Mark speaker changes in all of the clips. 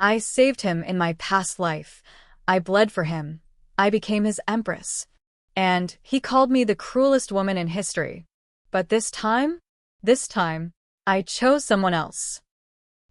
Speaker 1: I saved him in my past life. I bled for him. I became his empress. And he called me the cruelest woman in history. But this time, I chose someone else.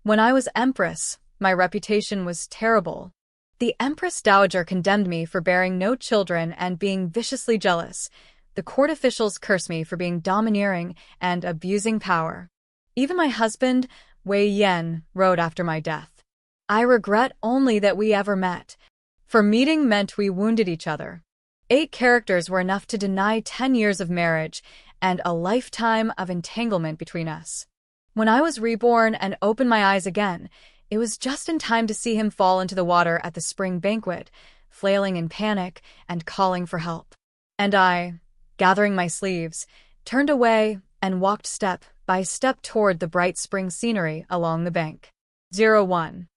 Speaker 1: When I was empress, my reputation was terrible. The Empress Dowager condemned me for bearing no children and being viciously jealous. The court officials cursed me for being domineering and abusing power. Even my husband, Wei Yan, wrote after my death. I regret only that we ever met. For meeting meant we wounded each other. 8 characters were enough to deny 10 years of marriage and a lifetime of entanglement between us. When I was reborn and opened my eyes again, it was just in time to see him fall into the water at the spring banquet, flailing in panic and calling for help. And I, gathering my sleeves, turned away and walked step by step toward the bright spring scenery along the bank. 01.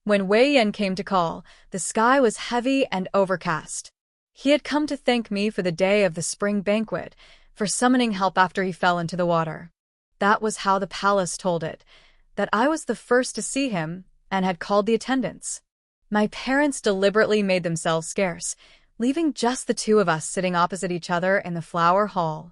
Speaker 1: When Wei Yan came to call, the sky was heavy and overcast. He had come to thank me for the day of the spring banquet, for summoning help after he fell into the water. That was how the palace told it, that I was the first to see him and had called the attendants. My parents deliberately made themselves scarce, leaving just the 2 of us sitting opposite each other in the flower hall.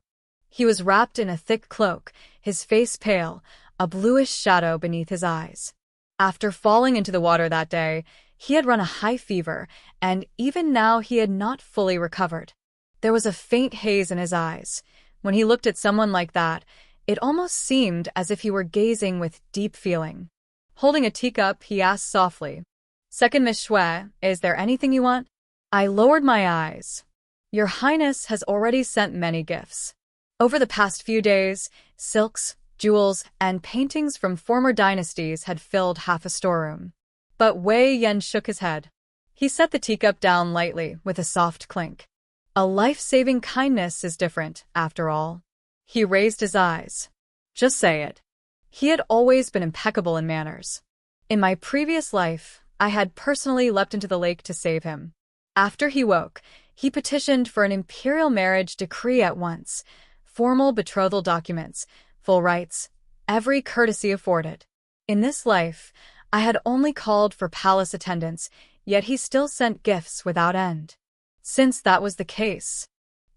Speaker 1: He was wrapped in a thick cloak, his face pale, a bluish shadow beneath his eyes. After falling into the water that day, he had run a high fever, and even now he had not fully recovered. There was a faint haze in his eyes. When he looked at someone like that, it almost seemed as if he were gazing with deep feeling. Holding a teacup, he asked softly, "Second Miss Xue, is there anything you want?" I lowered my eyes. "Your Highness has already sent many gifts. Over the past few days, silks, jewels, and paintings from former dynasties had filled half a storeroom." But Wei Yan shook his head. He set the teacup down lightly with a soft clink. A life-saving kindness is different, after all. He raised his eyes. "Just say it." He had always been impeccable in manners. In my previous life, I had personally leapt into the lake to save him. After he woke, he petitioned for an imperial marriage decree at once, formal betrothal documents, full rights, every courtesy afforded. In this life, I had only called for palace attendance, yet he still sent gifts without end. Since that was the case,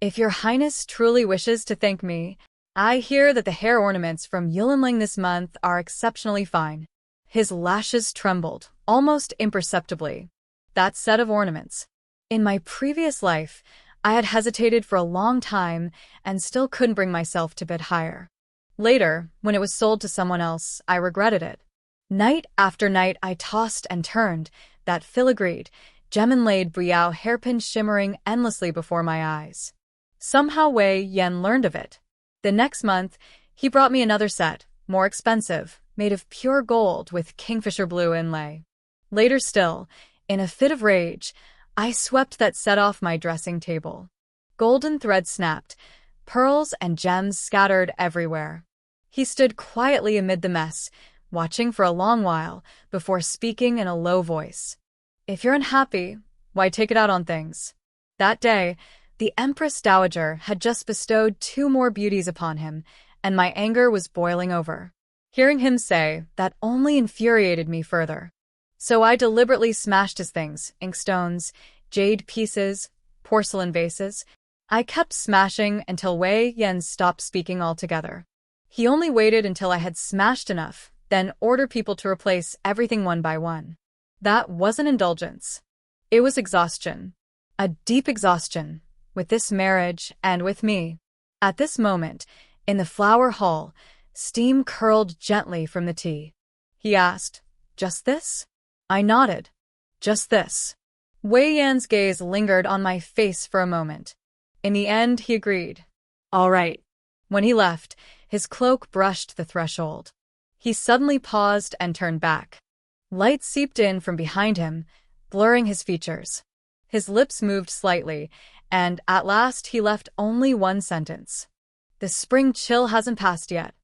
Speaker 1: if your Highness truly wishes to thank me, I hear that the hair ornaments from Yilanling this month are exceptionally fine. His lashes trembled, almost imperceptibly. That set of ornaments. In my previous life, I had hesitated for a long time and still couldn't bring myself to bid higher. Later, when it was sold to someone else, I regretted it. Night after night I tossed and turned, that filigreed, gem-inlaid briao hairpin shimmering endlessly before my eyes. Somehow Wei Yan learned of it. The next month, he brought me another set, more expensive, made of pure gold with kingfisher blue inlay. Later still, in a fit of rage, I swept that set off my dressing table. Golden thread snapped, pearls and gems scattered everywhere. He stood quietly amid the mess, watching for a long while, before speaking in a low voice. "If you're unhappy, why take it out on things?" That day, the Empress Dowager had just bestowed 2 more beauties upon him, and my anger was boiling over. Hearing him say that only infuriated me further. So I deliberately smashed his things, inkstones, jade pieces, porcelain vases. I kept smashing until Wei Yan stopped speaking altogether. He only waited until I had smashed enough, then ordered people to replace everything one by one. That wasn't indulgence. It was exhaustion. A deep exhaustion, with this marriage and with me. At this moment, in the flower hall, steam curled gently from the tea. He asked, "Just this?" I nodded. "Just this." Wei Yan's gaze lingered on my face for a moment. In the end, he agreed. "All right." When he left, his cloak brushed the threshold. He suddenly paused and turned back. Light seeped in from behind him, blurring his features. His lips moved slightly, and at last he left only one sentence. "The spring chill hasn't passed yet.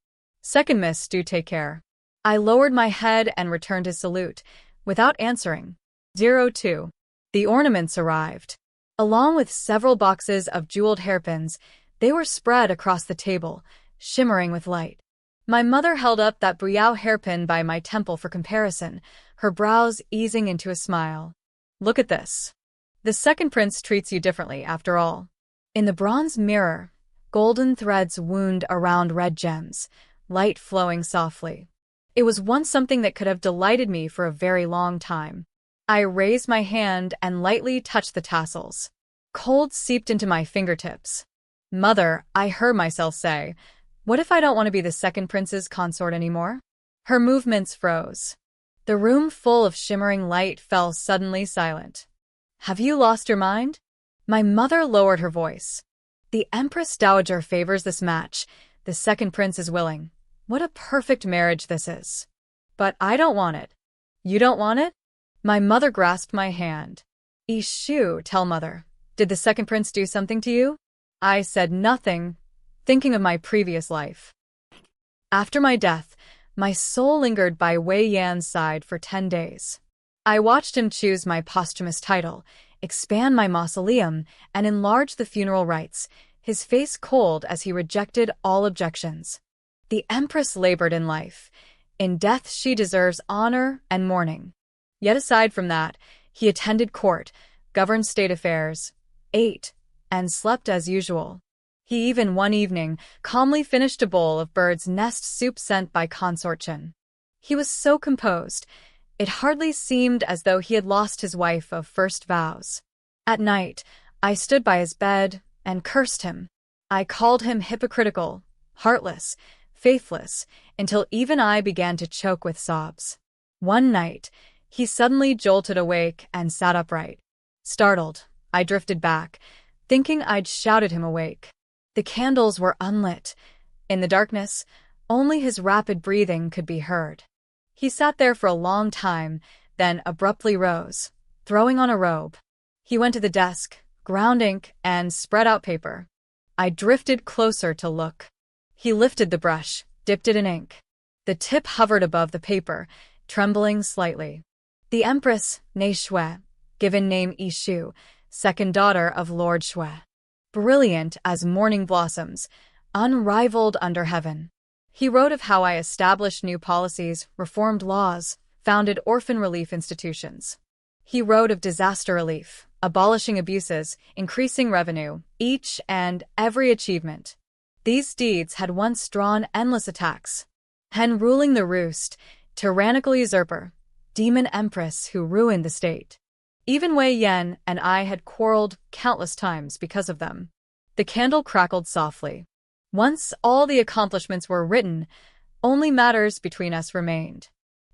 Speaker 1: Second Miss, do take care." I lowered my head and returned his salute, without answering. 02. The ornaments arrived. Along with several boxes of jeweled hairpins, they were spread across the table, shimmering with light. My mother held up that Briao hairpin by my temple for comparison, her brows easing into a smile. Look at this. The second prince treats you differently, after all. In the bronze mirror, golden threads wound around red gems, light flowing softly. It was once something that could have delighted me for a very long time. I raised my hand and lightly touched the tassels. Cold seeped into my fingertips. Mother, I heard myself say, what if I don't want to be the second prince's consort anymore? Her movements froze. The room full of shimmering light fell suddenly silent. Have you lost your mind? My mother lowered her voice. The Empress Dowager favors this match. The second prince is willing. What a perfect marriage this is. But I don't want it. You don't want it? My mother grasped my hand. Yishu, tell mother. Did the second prince do something to you? I said nothing, thinking of my previous life. After my death, my soul lingered by Wei Yan's side for 10 days. I watched him choose my posthumous title, expand my mausoleum, and enlarge the funeral rites, his face cold as he rejected all objections. The Empress labored in life. In death she deserves honor and mourning. Yet aside from that, he attended court, governed state affairs, ate, and slept as usual. He even one evening calmly finished a bowl of bird's nest soup sent by Consort Chen. He was so composed, it hardly seemed as though he had lost his wife of first vows. At night, I stood by his bed and cursed him. I called him hypocritical, heartless, faithless, until even I began to choke with sobs. One night, he suddenly jolted awake and sat upright. Startled, I drifted back, thinking I'd shouted him awake. The candles were unlit. In the darkness, only his rapid breathing could be heard. He sat there for a long time, then abruptly rose, throwing on a robe. He went to the desk, ground ink, and spread out paper. I drifted closer to look. He lifted the brush, dipped it in ink. The tip hovered above the paper, trembling slightly. The Empress, née Xue, given name Yishu, second daughter of Lord Xue. Brilliant as morning blossoms, unrivaled under heaven. He wrote of how I established new policies, reformed laws, founded orphan relief institutions. He wrote of disaster relief, abolishing abuses, increasing revenue, each and every achievement. These deeds had once drawn endless attacks. Hen ruling the roost, tyrannical usurper, demon empress who ruined the state. Even Wei Yan and I had quarreled countless times because of them. The candle crackled softly. Once all the accomplishments were written, only matters between us remained.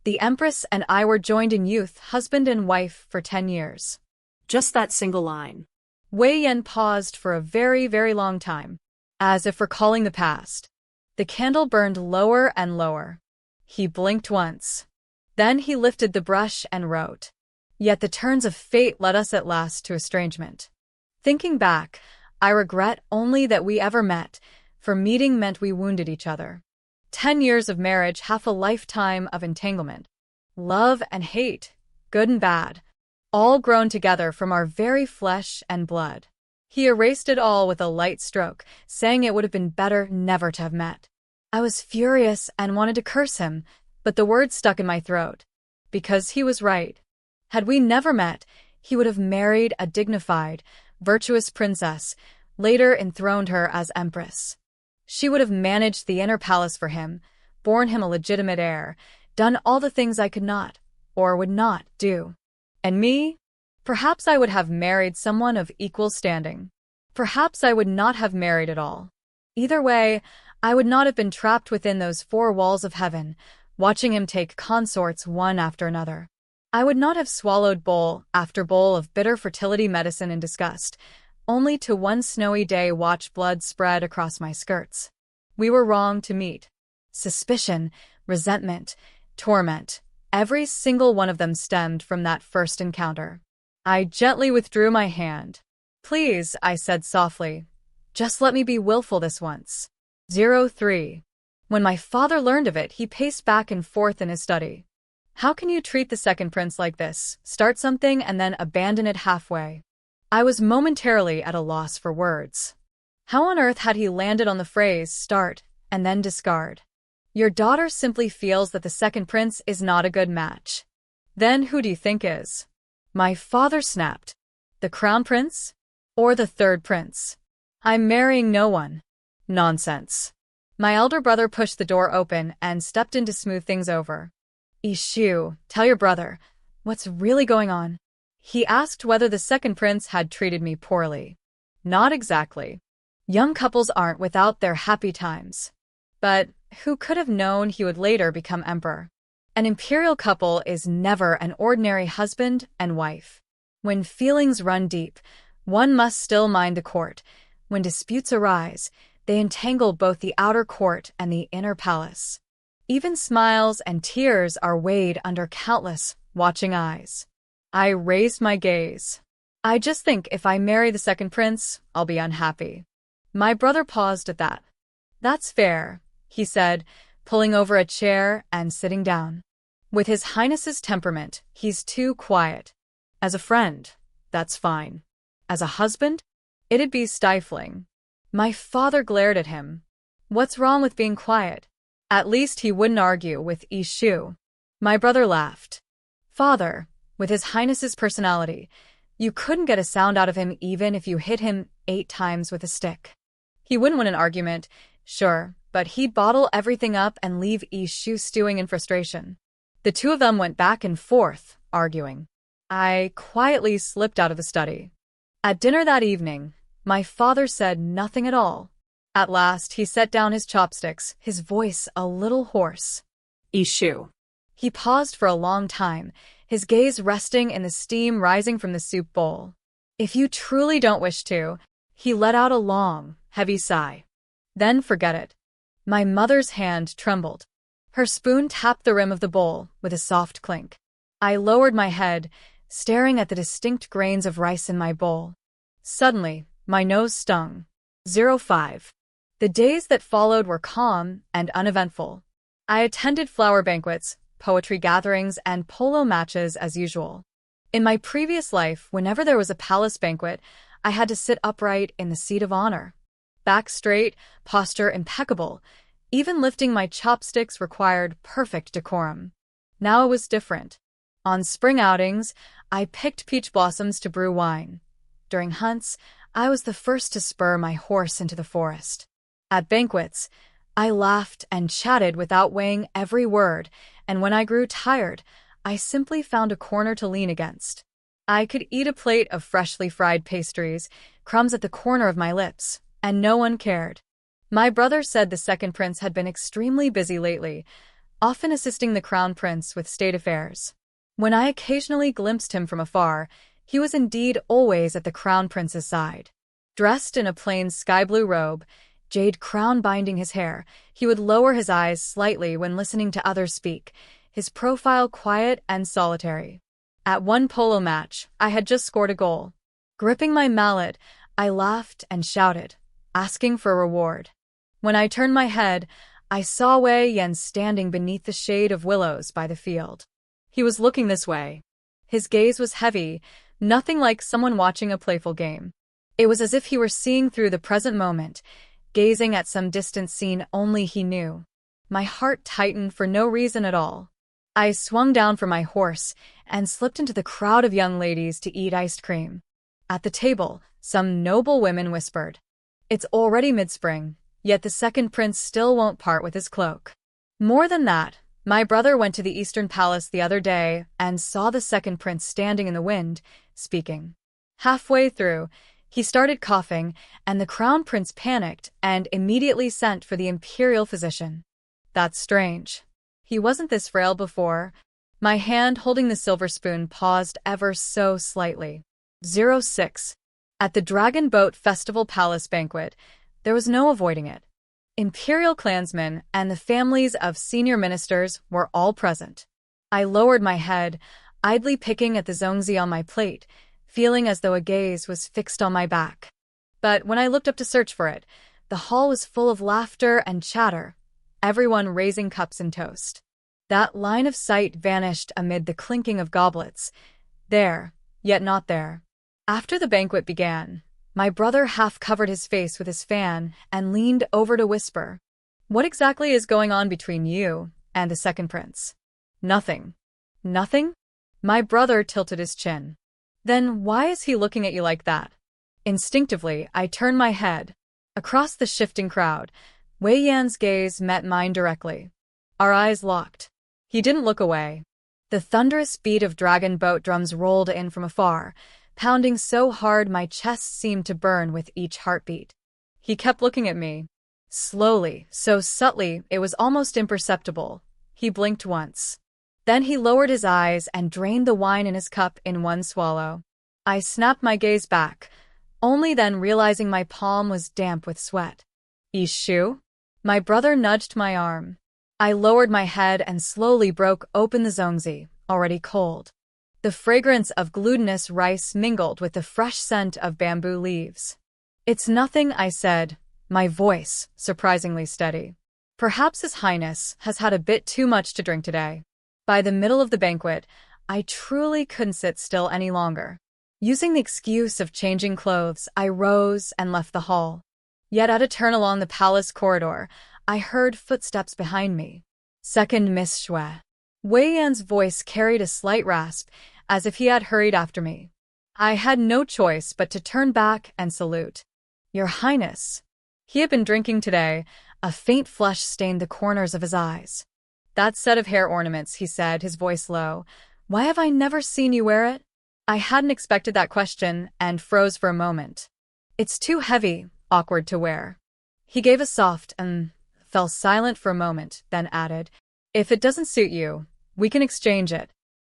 Speaker 1: The Empress and I were joined in youth, husband and wife, for 10 years.
Speaker 2: Just that single line.
Speaker 1: Wei Yan paused for a very, very long time, as if recalling the past. The candle burned lower and lower. He blinked once. Then he lifted the brush and wrote. Yet the turns of fate led us at last to estrangement. Thinking back, I regret only that we ever met, for meeting meant we wounded each other. 10 years of marriage, half a lifetime of entanglement. Love and hate, good and bad, all grown together from our very flesh and blood. He erased it all with a light stroke, saying it would have been better never to have met. I was furious and wanted to curse him, but the words stuck in my throat. Because he was right. Had we never met, he would have married a dignified, virtuous princess, later enthroned her as empress. She would have managed the inner palace for him, borne him a legitimate heir, done all the things I could not, or would not, do. And me? Perhaps I would have married someone of equal standing. Perhaps I would not have married at all. Either way, I would not have been trapped within those 4 walls of heaven, watching him take consorts one after another. I would not have swallowed bowl after bowl of bitter fertility medicine in disgust, only to one snowy day watch blood spread across my skirts. We were wrong to meet. Suspicion, resentment, torment, every single one of them stemmed from that first encounter. I gently withdrew my hand. Please, I said softly, just let me be willful this once. 03. When my father learned of it, he paced back and forth in his study. How can you treat the second prince like this, start something and then abandon it halfway? I was momentarily at a loss for words. How on earth had he landed on the phrase start and then discard? Your daughter simply feels that the second prince is not a good match. Then who do you think is? My father snapped. The crown prince? Or the third prince? I'm marrying no one. Nonsense. My elder brother pushed the door open and stepped in to smooth things over. Yishu, tell your brother, what's really going on? He asked whether the second prince had treated me poorly. Not exactly. Young couples aren't without their happy times. But who could have known he would later become emperor? An imperial couple is never an ordinary husband and wife. When feelings run deep, one must still mind the court. When disputes arise, they entangle both the outer court and the inner palace. Even smiles and tears are weighed under countless watching eyes. I raised my gaze. I just think if I marry the second prince, I'll be unhappy. My brother paused at that. That's fair, he said, pulling over a chair and sitting down. With His Highness's temperament, he's too quiet. As a friend, that's fine. As a husband, it'd be stifling. My father glared at him. What's wrong with being quiet? At least he wouldn't argue with Yishu. My brother laughed. Father, with His Highness's personality, you couldn't get a sound out of him even if you hit him 8 times with a stick. He wouldn't win an argument, sure, but he'd bottle everything up and leave Yishu stewing in frustration. The two of them went back and forth, arguing. I quietly slipped out of the study. At dinner that evening, my father said nothing at all. At last, he set down his chopsticks, his voice a little hoarse.
Speaker 2: Yishu.
Speaker 1: He paused for a long time, his gaze resting in the steam rising from the soup bowl. If you truly don't wish to, he let out a long, heavy sigh. Then forget it. My mother's hand trembled. Her spoon tapped the rim of the bowl with a soft clink. I lowered my head, staring at the distinct grains of rice in my bowl. Suddenly, my nose stung. 05. The days that followed were calm and uneventful. I attended flower banquets, poetry gatherings, and polo matches as usual. In my previous life, whenever there was a palace banquet, I had to sit upright in the seat of honor. Back straight, posture impeccable. Even lifting my chopsticks required perfect decorum. Now it was different. On spring outings, I picked peach blossoms to brew wine. During hunts, I was the first to spur my horse into the forest. At banquets, I laughed and chatted without weighing every word, and when I grew tired, I simply found a corner to lean against. I could eat a plate of freshly fried pastries, crumbs at the corner of my lips, and no one cared. My brother said the second prince had been extremely busy lately, often assisting the crown prince with state affairs. When I occasionally glimpsed him from afar, he was indeed always at the crown prince's side. Dressed in a plain sky-blue robe, jade crown binding his hair, he would lower his eyes slightly when listening to others speak, his profile quiet and solitary. At one polo match, I had just scored a goal. Gripping my mallet, I laughed and shouted, asking for a reward. When I turned my head, I saw Wei Yan standing beneath the shade of willows by the field. He was looking this way. His gaze was heavy, nothing like someone watching a playful game. It was as if he were seeing through the present moment, gazing at some distant scene only he knew. My heart tightened for no reason at all. I swung down from my horse and slipped into the crowd of young ladies to eat iced cream. At the table, some noble women whispered, "It's already mid-spring, yet the second prince still won't part with his cloak." More than that, my brother went to the Eastern Palace the other day and saw the second prince standing in the wind, speaking. Halfway through, he started coughing, and the crown prince panicked and immediately sent for the imperial physician. That's strange. He wasn't this frail before. My hand holding the silver spoon paused ever so slightly. 06. At the Dragon Boat Festival Palace banquet, there was no avoiding it. Imperial clansmen and the families of senior ministers were all present. I lowered my head, idly picking at the zongzi on my plate, feeling as though a gaze was fixed on my back. But when I looked up to search for it, the hall was full of laughter and chatter, everyone raising cups in toast. That line of sight vanished amid the clinking of goblets. There, yet not there. After the banquet began, my brother half covered his face with his fan and leaned over to whisper, What exactly is going on between you and the second prince? Nothing. Nothing? My brother tilted his chin. Then why is he looking at you like that? Instinctively, I turned my head. Across the shifting crowd, Wei Yan's gaze met mine directly. Our eyes locked. He didn't look away. The thunderous beat of dragon boat drums rolled in from afar, pounding so hard my chest seemed to burn with each heartbeat. He kept looking at me. Slowly, so subtly it was almost imperceptible. He blinked once. Then he lowered his eyes and drained the wine in his cup in one swallow. I snapped my gaze back, only then realizing my palm was damp with sweat. Yishu? My brother nudged my arm. I lowered my head and slowly broke open the zongzi, already cold. The fragrance of glutinous rice mingled with the fresh scent of bamboo leaves. It's nothing, I said, my voice surprisingly steady. Perhaps His Highness has had a bit too much to drink today. By the middle of the banquet, I truly couldn't sit still any longer. Using the excuse of changing clothes, I rose and left the hall. Yet at a turn along the palace corridor, I heard footsteps behind me. Second Miss Xue. Wei Yan's voice carried a slight rasp, as if he had hurried after me. I had no choice but to turn back and salute. Your Highness. He had been drinking today. A faint flush stained the corners of his eyes. That set of hair ornaments, he said, his voice low. Why have I never seen you wear it? I hadn't expected that question and froze for a moment. It's too heavy, awkward to wear. He gave a soft fell silent for a moment, then added, if it doesn't suit you, we can exchange it.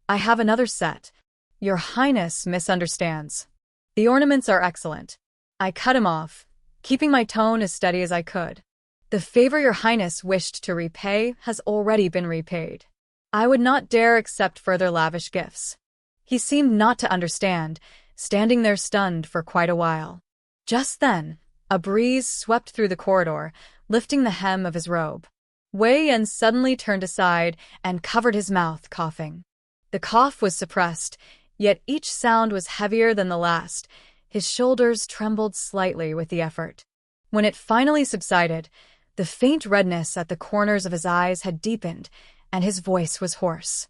Speaker 1: I have another set. Your Highness misunderstands. The ornaments are excellent. I cut him off, keeping my tone as steady as I could. The favor your Highness wished to repay has already been repaid. I would not dare accept further lavish gifts. He seemed not to understand, standing there stunned for quite a while. Just then, a breeze swept through the corridor, lifting the hem of his robe. Wei Yan suddenly turned aside and covered his mouth, coughing. The cough was suppressed, yet each sound was heavier than the last. His shoulders trembled slightly with the effort. When it finally subsided, the faint redness at the corners of his eyes had deepened, and his voice was hoarse.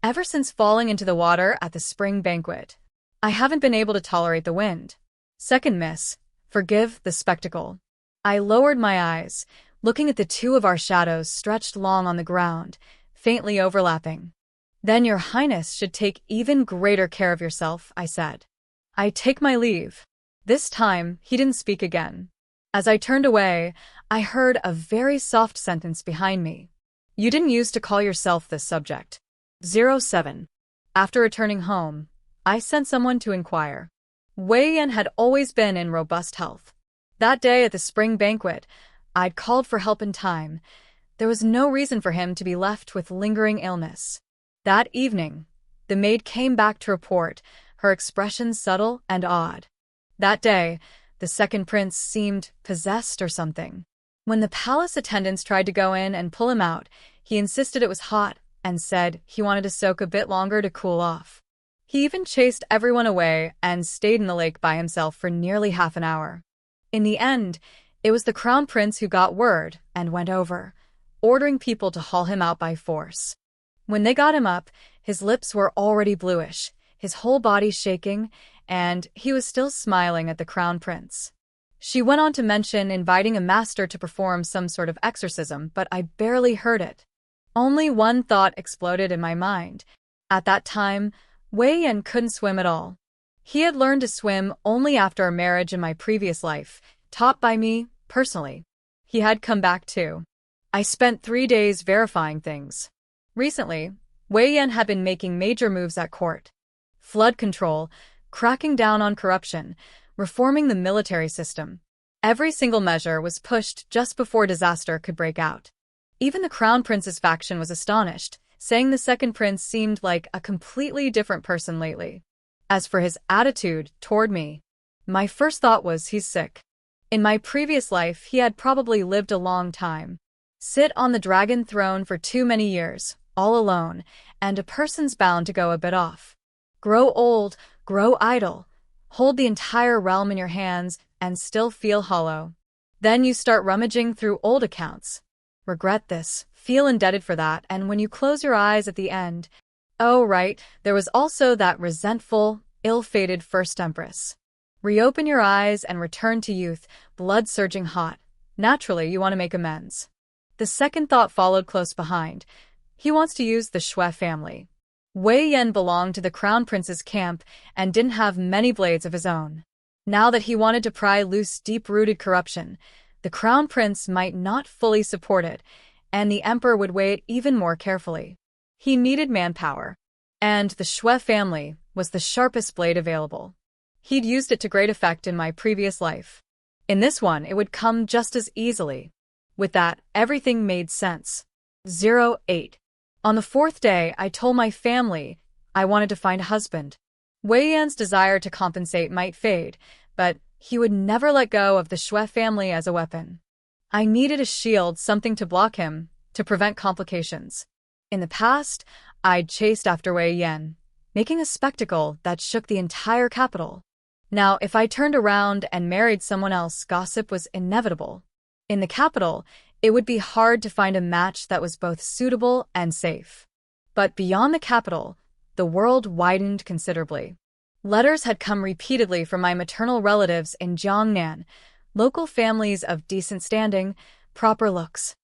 Speaker 1: Ever since falling into the water at the spring banquet, I haven't been able to tolerate the wind. Second Miss, forgive the spectacle. I lowered my eyes, looking at the two of our shadows stretched long on the ground, faintly overlapping. Then your Highness should take even greater care of yourself, I said. I take my leave. This time, he didn't speak again. As I turned away, I heard a very soft sentence behind me. You didn't use to call yourself this subject. 07. After returning home, I sent someone to inquire. Wei Yan had always been in robust health. That day at the spring banquet, I'd called for help in time. There was no reason for him to be left with lingering illness. That evening, the maid came back to report, her expression subtle and odd. That day, the second prince seemed possessed or something. When the palace attendants tried to go in and pull him out, he insisted it was hot and said he wanted to soak a bit longer to cool off. He even chased everyone away and stayed in the lake by himself for nearly half an hour. In the end, it was the crown prince who got word and went over, ordering people to haul him out by force. When they got him up, his lips were already bluish, his whole body shaking, and he was still smiling at the crown prince. She went on to mention inviting a master to perform some sort of exorcism, but I barely heard it. Only one thought exploded in my mind. At that time, Wei Yan couldn't swim at all. He had learned to swim only after a marriage in my previous life, taught by me, personally. He had come back too. I spent 3 days verifying things. Recently, Wei Yan had been making major moves at court. Flood control, cracking down on corruption, reforming the military system. Every single measure was pushed just before disaster could break out. Even the crown prince's faction was astonished, saying the second prince seemed like a completely different person lately. As for his attitude toward me, my first thought was he's sick. In my previous life, he had probably lived a long time. Sit on the dragon throne for too many years, all alone, and a person's bound to go a bit off. Grow old, grow idle, hold the entire realm in your hands, and still feel hollow. Then you start rummaging through old accounts. regret this, feel indebted for that, and when you close your eyes at the end, oh right, there was also that resentful, ill-fated first empress. Reopen your eyes and return to youth, blood surging hot. Naturally, you want to make amends. The second thought followed close behind. He wants to use the Xue family. Wei Yan belonged to the crown prince's camp and didn't have many blades of his own. Now that he wanted to pry loose deep-rooted corruption, the crown prince might not fully support it, and the emperor would weigh it even more carefully. He needed manpower, and the Xue family was the sharpest blade available. He'd used it to great effect in my previous life. In this one, it would come just as easily. With that, everything made sense. 08. On the fourth day, I told my family I wanted to find a husband. Wei Yan's desire to compensate might fade, but he would never let go of the Xue family as a weapon. I needed a shield, something to block him, to prevent complications. In the past, I'd chased after Wei Yan, making a spectacle that shook the entire capital. Now, if I turned around and married someone else, gossip was inevitable. In the capital, it would be hard to find a match that was both suitable and safe. But beyond the capital, the world widened considerably. Letters had come repeatedly from my maternal relatives in Jiangnan, local families of decent standing, proper looks.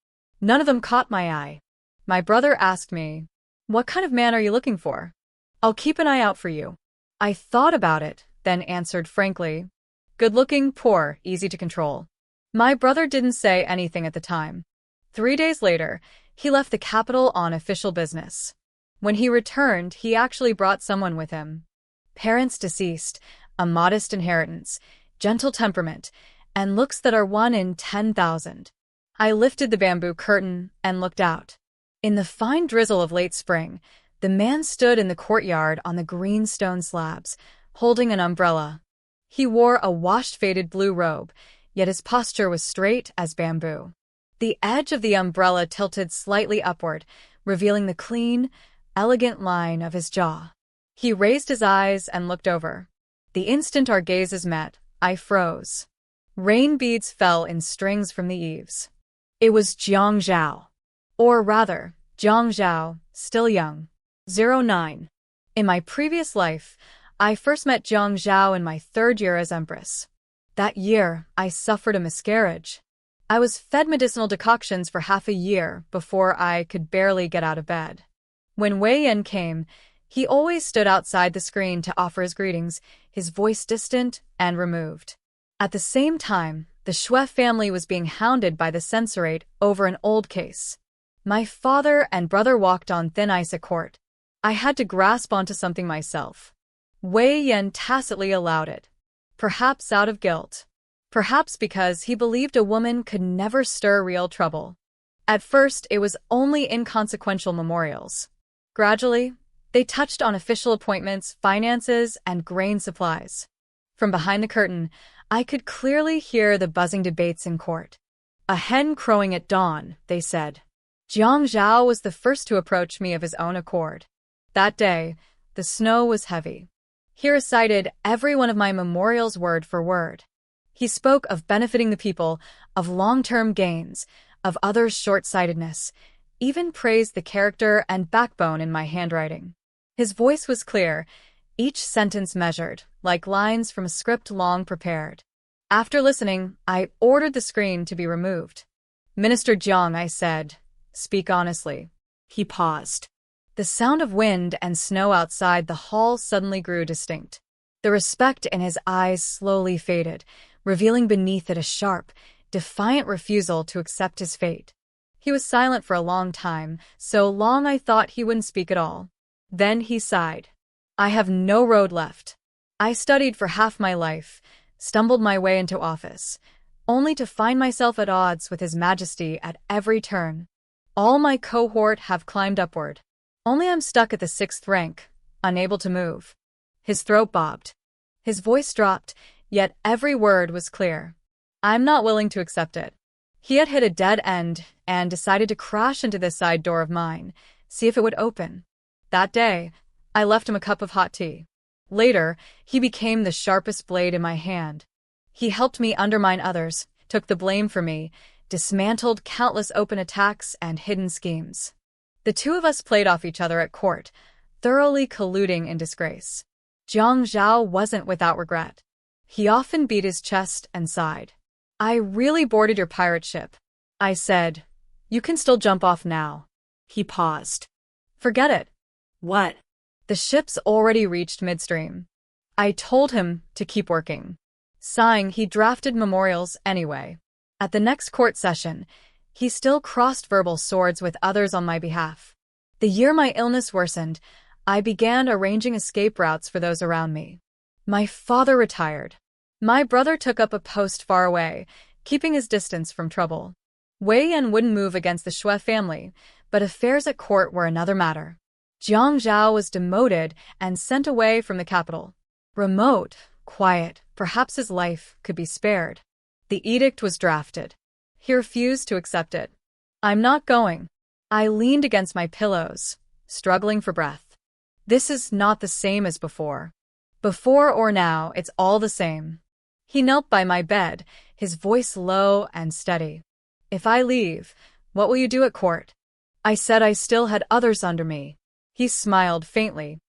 Speaker 1: None of them caught my eye. My brother asked me, "What kind of man are you looking for?" "I'll keep an eye out for you." I thought about it, then answered frankly, "Good-looking, poor, easy to control." My brother didn't say anything at the time. 3 days later, he left the capital on official business. When he returned, he actually brought someone with him. Parents deceased, a modest inheritance, gentle temperament, and looks that are 1 in 10,000. I lifted the bamboo curtain and looked out. In the fine drizzle of late spring, the man stood in the courtyard on the green stone slabs, holding an umbrella. He wore a washed faded blue robe, yet his posture was straight as bamboo. The edge of the umbrella tilted slightly upward, revealing the clean, elegant line of his jaw. He raised his eyes and looked over. The instant our gazes met, I froze. Rain beads fell in strings from the eaves. It was Jiang Zhao. Or rather, Jiang Zhao, still young. 09. In my previous life, I first met Jiang Zhao in my 3rd year as empress. That year, I suffered a miscarriage. I was fed medicinal decoctions for half a year before I could barely get out of bed. When Wei Yan came, he always stood outside the screen to offer his greetings, his voice distant and removed. At the same time, the Xue family was being hounded by the censorate over an old case. My father and brother walked on thin ice at court. I had to grasp onto something myself. Wei Yan tacitly allowed it. Perhaps out of guilt. Perhaps because he believed a woman could never stir real trouble. At first, it was only inconsequential memorials. Gradually, they touched on official appointments, finances, and grain supplies. From behind the curtain, I could clearly hear the buzzing debates in court. "A hen crowing at dawn," they said. Jiang Zhao was the first to approach me of his own accord. That day, the snow was heavy. He recited every one of my memorials word for word. He spoke of benefiting the people, of long-term gains, of others' short-sightedness, even praised the character and backbone in my handwriting. His voice was clear, each sentence measured, like lines from a script long prepared. After listening, I ordered the screen to be removed. "Minister Jiang," I said, "speak honestly." He paused. The sound of wind and snow outside the hall suddenly grew distinct. The respect in his eyes slowly faded, revealing beneath it a sharp, defiant refusal to accept his fate. He was silent for a long time, so long I thought he wouldn't speak at all. Then he sighed. "I have no road left. I studied for half my life, stumbled my way into office, only to find myself at odds with His Majesty at every turn. All my cohort have climbed upward. Only I'm stuck at the 6th rank, unable to move." His throat bobbed. His voice dropped, yet every word was clear. I'm not willing to accept it. He had hit a dead end and decided to crash into this side door of mine, see if it would open. That day, I left him a cup of hot tea. Later, he became the sharpest blade in my hand. He helped me undermine others, took the blame for me, dismantled countless open attacks and hidden schemes. The two of us played off each other at court, thoroughly colluding in disgrace. Jiang Zhao wasn't without regret. He often beat his chest and sighed. "I really boarded your pirate ship," I said. "You can still jump off now."
Speaker 2: He paused.
Speaker 1: "Forget it."
Speaker 2: What?
Speaker 1: The ship's already reached midstream. I told him to keep working. Sighing, he drafted memorials anyway. At the next court session, he still crossed verbal swords with others on my behalf. The year my illness worsened, I began arranging escape routes for those around me. My father retired. My brother took up a post far away, keeping his distance from trouble. Wei Yan wouldn't move against the Xue family, but affairs at court were another matter. Jiang Zhao was demoted and sent away from the capital. Remote, quiet, perhaps his life could be spared. The edict was drafted. He refused to accept it. "I'm not going." I leaned against my pillows, struggling for breath. This is not the same as before. Before or now, it's all the same. He knelt by my bed, his voice low and steady. "If I leave, what will you do at court?" I said I still had others under me. He smiled faintly.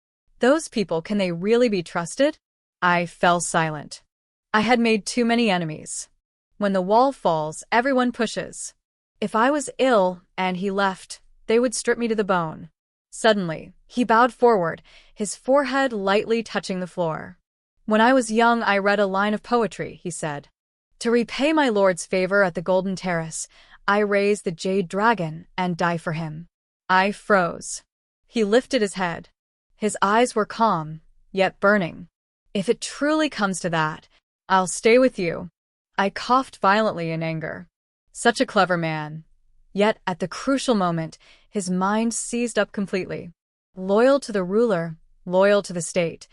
Speaker 1: "Those people, can they really be trusted?" I fell silent. I had made too many enemies. When the wall falls, everyone pushes. If I was ill and he left, they would strip me to the bone. Suddenly, he bowed forward, his forehead lightly touching the floor. "When I was young, I read a line of poetry," he said. "To repay my lord's favor at the Golden Terrace, I raise the jade dragon and die for him." I froze. He lifted his head. His eyes were calm, yet burning. "If it truly comes to that, I'll stay with you." I coughed violently in anger. Such a clever man. Yet, at the crucial moment, his mind seized up completely. Loyal to the ruler, loyal to the state.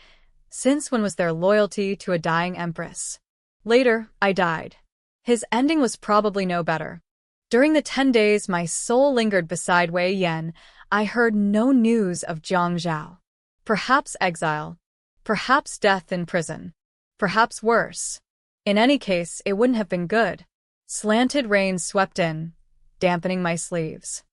Speaker 1: Since when was there loyalty to a dying empress? Later, I died. His ending was probably no better. During the 10 days my soul lingered beside Wei Yan, I heard no news of Jiang Zhao. Perhaps exile. Perhaps death in prison. Perhaps worse. In any case, it wouldn't have been good. Slanted rain swept in, dampening my sleeves.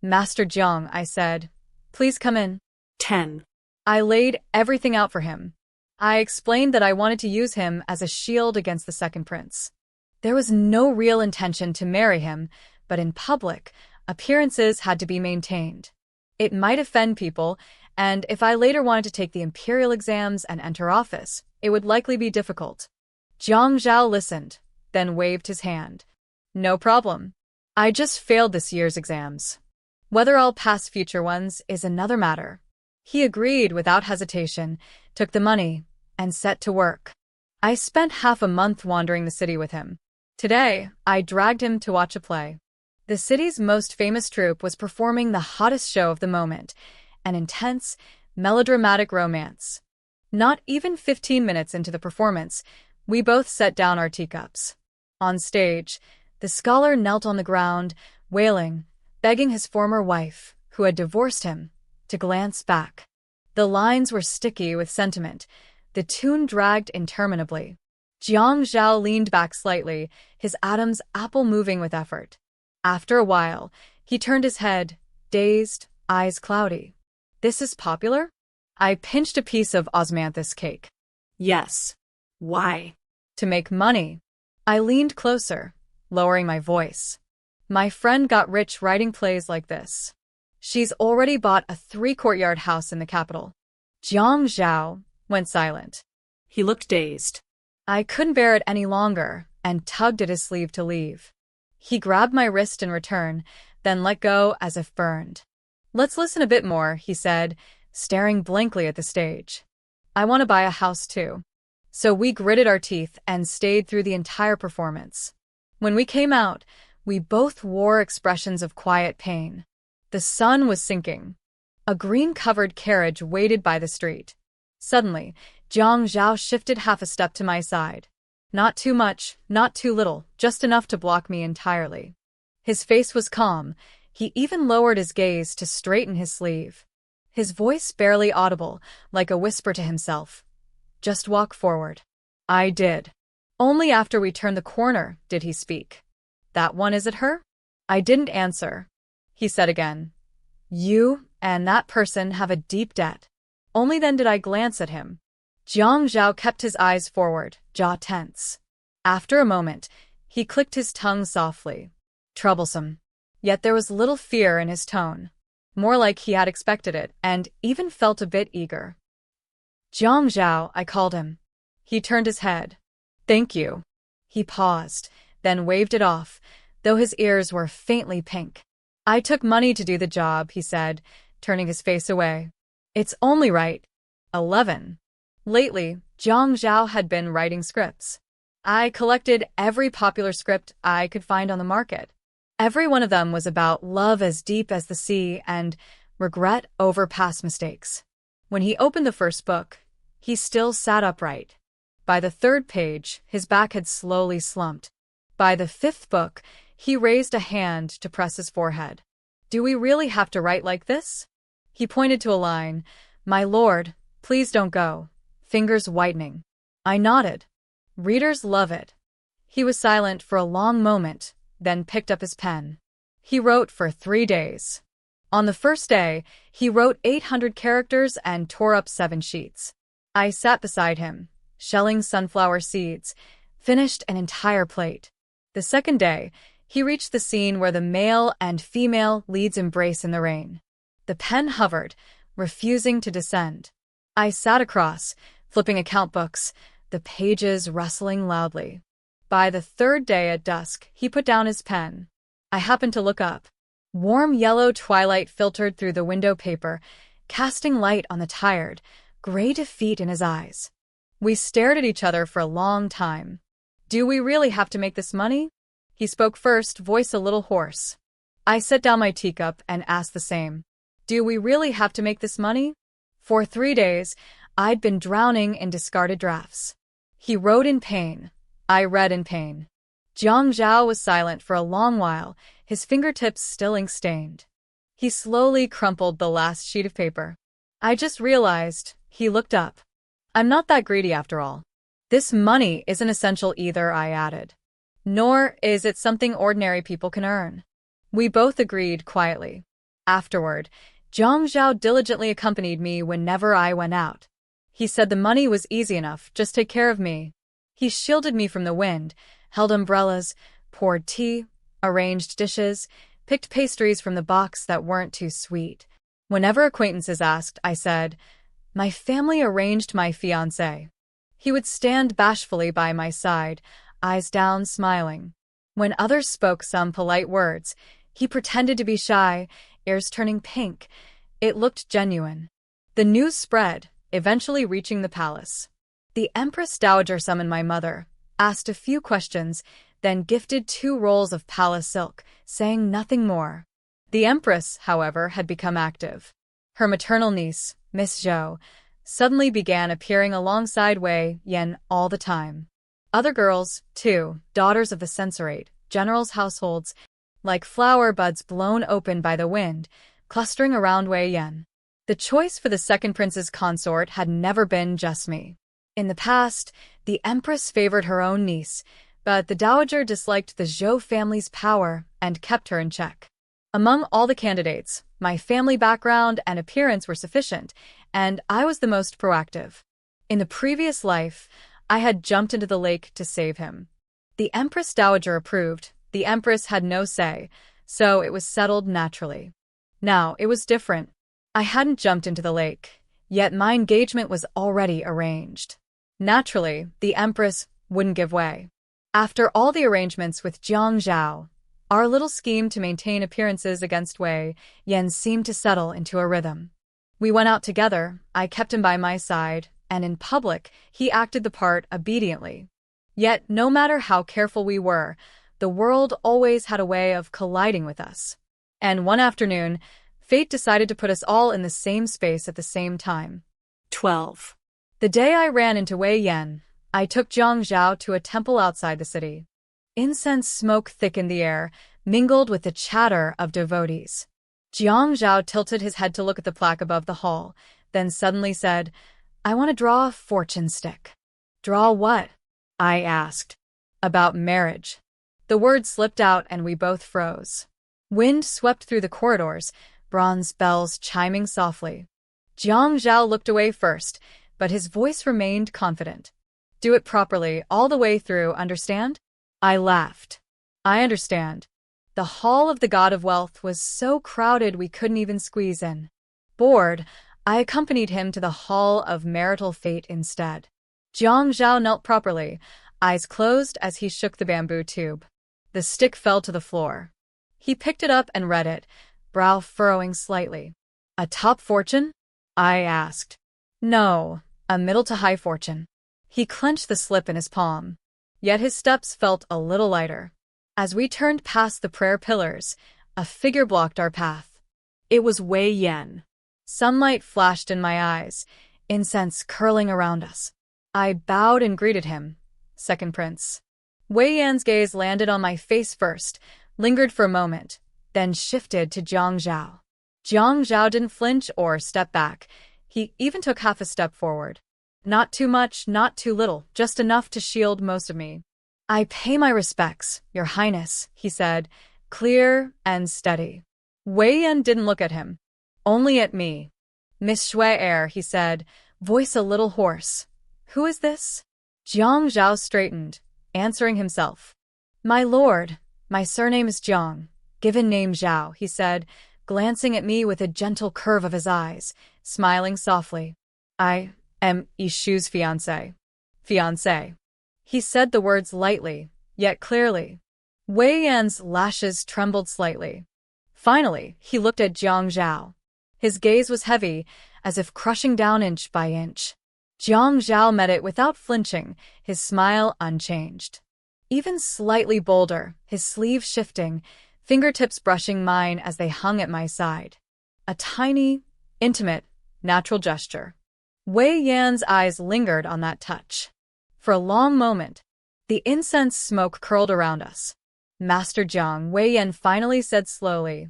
Speaker 1: "Master Jiang," I said, "please come in."
Speaker 2: 10.
Speaker 1: I laid everything out for him. I explained that I wanted to use him as a shield against the second prince. There was no real intention to marry him, but in public, appearances had to be maintained. It might offend people, and if I later wanted to take the imperial exams and enter office, it would likely be difficult. Jiang Zhao listened, then waved his hand. "No problem. I just failed this year's exams. Whether I'll pass future ones is another matter." He agreed without hesitation, took the money, and set to work. I spent half a month wandering the city with him. Today, I dragged him to watch a play. The city's most famous troupe was performing the hottest show of the moment, an intense, melodramatic romance. Not even 15 minutes into the performance, we both set down our teacups. On stage, the scholar knelt on the ground, wailing, begging his former wife, who had divorced him, to glance back. The lines were sticky with sentiment. The tune dragged interminably. Jiang Zhao leaned back slightly, his Adam's apple moving with effort. After a while, he turned his head, dazed, eyes cloudy. "This is popular?" I pinched a piece of osmanthus cake.
Speaker 2: "Yes." "Why?"
Speaker 1: "To make money." I leaned closer, lowering my voice. "My friend got rich writing plays like this. She's already bought a 3-courtyard house in the capital." Jiang Zhao went silent.
Speaker 2: He looked dazed.
Speaker 1: I couldn't bear it any longer and tugged at his sleeve to leave. He grabbed my wrist in return, then let go as if burned. "Let's listen a bit more," he said, staring blankly at the stage. "I want to buy a house too." So we gritted our teeth and stayed through the entire performance. When we came out, we both wore expressions of quiet pain. The sun was sinking. A green-covered carriage waited by the street. Suddenly, Jiang Zhao shifted half a step to my side. Not too much, not too little, just enough to block me entirely. His face was calm. He even lowered his gaze to straighten his sleeve. His voice barely audible, like a whisper to himself. "Just walk forward." I did. Only after we turned the corner did he speak. That one, is it her? I didn't answer. He said again, You and that person have a deep debt. Only then did I glance at him. Jiang Zhao kept his eyes forward, jaw tense. After a moment, he clicked his tongue softly. Troublesome. Yet there was little fear in his tone. More like he had expected it, and even felt a bit eager. Jiang Zhao, I called him. He turned his head. Thank you. He paused, then waved it off, though his ears were faintly pink. I took money to do the job, he said, turning his face away. It's only right. 11. Lately, Jiang Zhao had been writing scripts. I collected every popular script I could find on the market. Every one of them was about love as deep as the sea and regret over past mistakes. When he opened the first book, he still sat upright. By the third page, his back had slowly slumped. By the fifth book, he raised a hand to press his forehead. Do we really have to write like this? He pointed to a line. My lord, please don't go. Fingers whitening. I nodded. Readers love it. He was silent for a long moment, then picked up his pen. He wrote for 3 days. On the first day, he wrote 800 characters and tore up 7 sheets. I sat beside him, shelling sunflower seeds, finished an entire plate. The second day, he reached the scene where the male and female leads embrace in the rain. The pen hovered, refusing to descend. I sat across, flipping account books, the pages rustling loudly. By the third day at dusk, he put down his pen. I happened to look up. Warm yellow twilight filtered through the window paper, casting light on the tired, gray defeat in his eyes. We stared at each other for a long time. Do we really have to make this money? He spoke first, voice a little hoarse. I set down my teacup and asked the same. Do we really have to make this money? For 3 days, I'd been drowning in discarded drafts. He wrote in pain. I read in pain. Jiang Zhao was silent for a long while, his fingertips still ink-stained. He slowly crumpled the last sheet of paper. I just realized, he looked up. I'm not that greedy after all. This money isn't essential either, I added. Nor is it something ordinary people can earn. We both agreed quietly. Afterward, Jiang Zhao diligently accompanied me whenever I went out. He said the money was easy enough, just take care of me. He shielded me from the wind, held umbrellas, poured tea, arranged dishes, picked pastries from the box that weren't too sweet. Whenever acquaintances asked, I said, My family arranged my fiancé. He would stand bashfully by my side, eyes down, smiling. When others spoke some polite words, he pretended to be shy, ears turning pink. It looked genuine. The news spread, eventually reaching the palace. The Empress Dowager summoned my mother, asked a few questions, then gifted 2 rolls of palace silk, saying nothing more. The Empress, however, had become active. Her maternal niece, Miss Zhou, suddenly began appearing alongside Wei Yan all the time. Other girls, too, daughters of the censorate, generals' households, like flower buds blown open by the wind, clustering around Wei Yan. The choice for the second prince's consort had never been just me. In the past, the Empress favored her own niece, but the Dowager disliked the Zhou family's power and kept her in check. Among all the candidates, my family background and appearance were sufficient, and I was the most proactive. In the previous life, I had jumped into the lake to save him. The Empress Dowager approved. The Empress had no say, so it was settled naturally. Now, it was different. I hadn't jumped into the lake, yet my engagement was already arranged. Naturally, the Empress wouldn't give way. After all the arrangements with Jiang Zhao, our little scheme to maintain appearances against Wei Yan seemed to settle into a rhythm. We went out together, I kept him by my side, and in public, he acted the part obediently. Yet, no matter how careful we were, the world always had a way of colliding with us. And one afternoon, fate decided to put us all in the same space at the same time.
Speaker 2: 12.
Speaker 1: The day I ran into Wei Yan, I took Jiang Zhao to a temple outside the city. Incense smoke thickened the air, mingled with the chatter of devotees. Jiang Zhao tilted his head to look at the plaque above the hall, then suddenly said, I want to draw a fortune stick. Draw what? I asked. About marriage. The word slipped out and we both froze. Wind swept through the corridors, bronze bells chiming softly. Jiang Zhao looked away first, but his voice remained confident. Do it properly, all the way through, understand? I laughed. I understand. The hall of the God of Wealth was so crowded we couldn't even squeeze in. Bored, I accompanied him to the Hall of Marital Fate instead. Jiang Zhao knelt properly, eyes closed as he shook the bamboo tube. The stick fell to the floor. He picked it up and read it, brow furrowing slightly. A top fortune? I asked. No, a middle to high fortune. He clenched the slip in his palm. Yet his steps felt a little lighter. As we turned past the prayer pillars, a figure blocked our path. It was Wei Yan. Sunlight flashed in my eyes, incense curling around us. I bowed and greeted him. Second Prince. Wei Yan's gaze landed on my face first, lingered for a moment, then shifted to Jiang Zhao. Jiang Zhao didn't flinch or step back. He even took half a step forward. Not too much, not too little, just enough to shield most of me. I pay my respects, Your Highness, he said, clear and steady. Wei Yan didn't look at him, only at me. Miss Xue, he said, voice a little hoarse. Who is this? Jiang Zhao straightened, answering himself. My lord, my surname is Jiang, given name Zhao, he said, glancing at me with a gentle curve of his eyes, smiling softly. I am Yishu's fiancé. Fiancé. He said the words lightly, yet clearly. Wei Yan's lashes trembled slightly. Finally, he looked at Jiang Zhao. His gaze was heavy, as if crushing down inch by inch. Jiang Zhao met it without flinching, his smile unchanged. Even slightly bolder, his sleeve shifting, fingertips brushing mine as they hung at my side. A tiny, intimate, natural gesture. Wei Yan's eyes lingered on that touch. For a long moment, the incense smoke curled around us. Master Jiang, Wei Yan finally said slowly,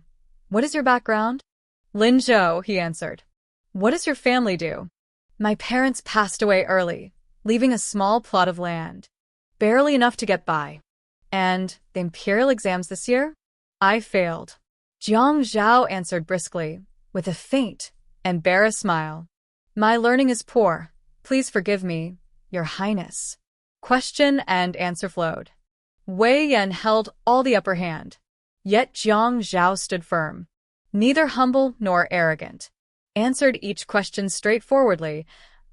Speaker 1: What is your background? Lin Zhou, he answered. What does your family do? My parents passed away early, leaving a small plot of land. Barely enough to get by. And the imperial exams this year? I failed. Jiang Zhao answered briskly, with a faint, embarrassed smile. My learning is poor. Please forgive me, Your Highness. Question and answer flowed. Wei Yan held all the upper hand. Yet Jiang Zhao stood firm. Neither humble nor arrogant. Answered each question straightforwardly,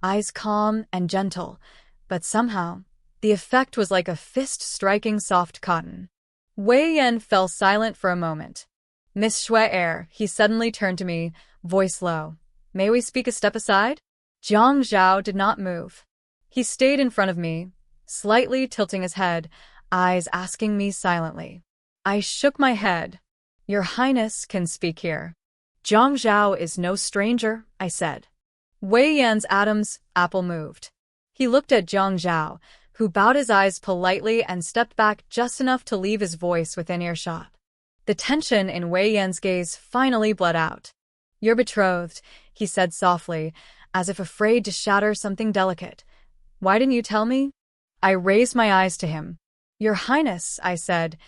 Speaker 1: eyes calm and gentle, but somehow, the effect was like a fist striking soft cotton. Wei Yan fell silent for a moment. Miss Xue, he suddenly turned to me, voice low. May we speak a step aside? Jiang Zhao did not move. He stayed in front of me, slightly tilting his head, eyes asking me silently. I shook my head. Your Highness can speak here. Jiang Zhao is no stranger, I said. Wei Yan's Adam's apple moved. He looked at Jiang Zhao, who bowed his eyes politely and stepped back just enough to leave his voice within earshot. The tension in Wei Yan's gaze finally bled out. You're betrothed, he said softly, as if afraid to shatter something delicate. Why didn't you tell me? I raised my eyes to him. Your Highness, I said,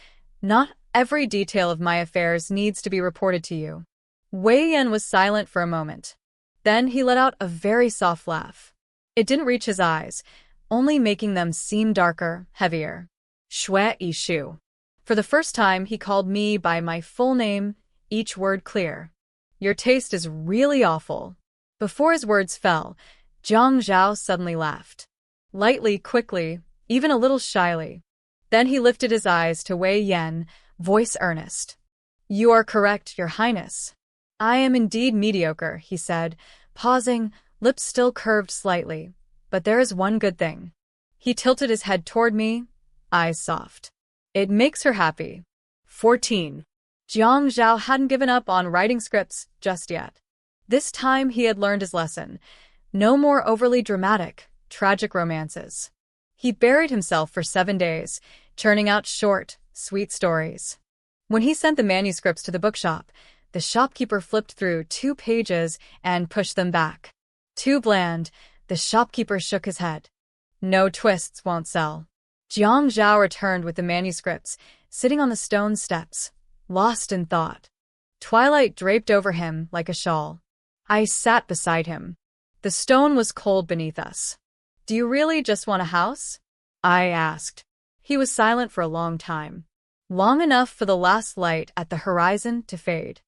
Speaker 1: not every detail of my affairs needs to be reported to you. Wei Yan was silent for a moment. Then he let out a very soft laugh. It didn't reach his eyes, only making them seem darker, heavier. Xue Yishu. For the first time, he called me by my full name, each word clear. Your taste is really awful. Before his words fell, Jiang Zhao suddenly laughed. Lightly, quickly, even a little shyly. Then he lifted his eyes to Wei Yan, voice earnest. You are correct, Your Highness. I am indeed mediocre, he said, pausing, lips still curved slightly. But there is one good thing. He tilted his head toward me, eyes soft. It makes her happy. 14. Jiang Zhao hadn't given up on writing scripts just yet. This time he had learned his lesson. No more overly dramatic, tragic romances. He buried himself for 7 days, churning out short, sweet stories. When he sent the manuscripts to the bookshop, the shopkeeper flipped through 2 pages and pushed them back. Too bland, the shopkeeper shook his head. No twists won't sell. Jiang Zhao returned with the manuscripts, sitting on the stone steps, lost in thought. Twilight draped over him like a shawl. I sat beside him. The stone was cold beneath us. "Do you really just want a house?" I asked. He was silent for a long time. Long enough for the last light at the horizon to fade.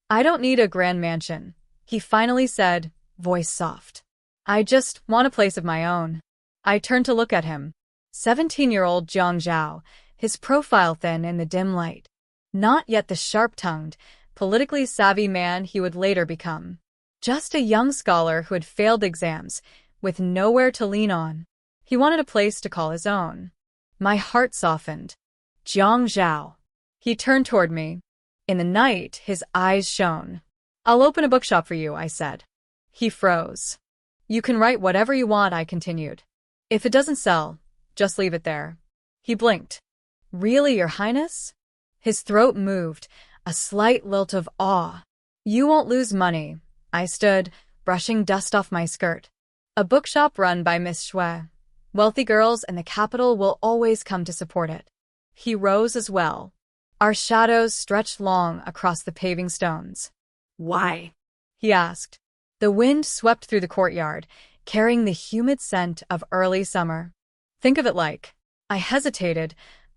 Speaker 1: "I don't need a grand mansion," he finally said, voice soft. "I just want a place of my own." I turned to look at him. 17-year-old Jiang Zhao, his profile thin in the dim light. Not yet the sharp-tongued, politically savvy man he would later become. Just a young scholar who had failed exams, with nowhere to lean on. He wanted a place to call his own. My heart softened. "Jiang Zhao." He turned toward me. In the night, his eyes shone. "I'll open a bookshop for you," I said. He froze. "You can write whatever you want," I continued. "If it doesn't sell, just leave it there." He blinked. "Really, Your Highness?" His throat moved, a slight lilt of awe. "You won't lose money." I stood, brushing dust off my skirt. "A bookshop run by Miss Xue. Wealthy girls in the capital will always come to support it." He rose as well. Our shadows stretched long across the paving stones.
Speaker 2: Why?
Speaker 1: He asked. The wind swept through the courtyard, carrying the humid scent of early summer. "Think of it like..." I hesitated.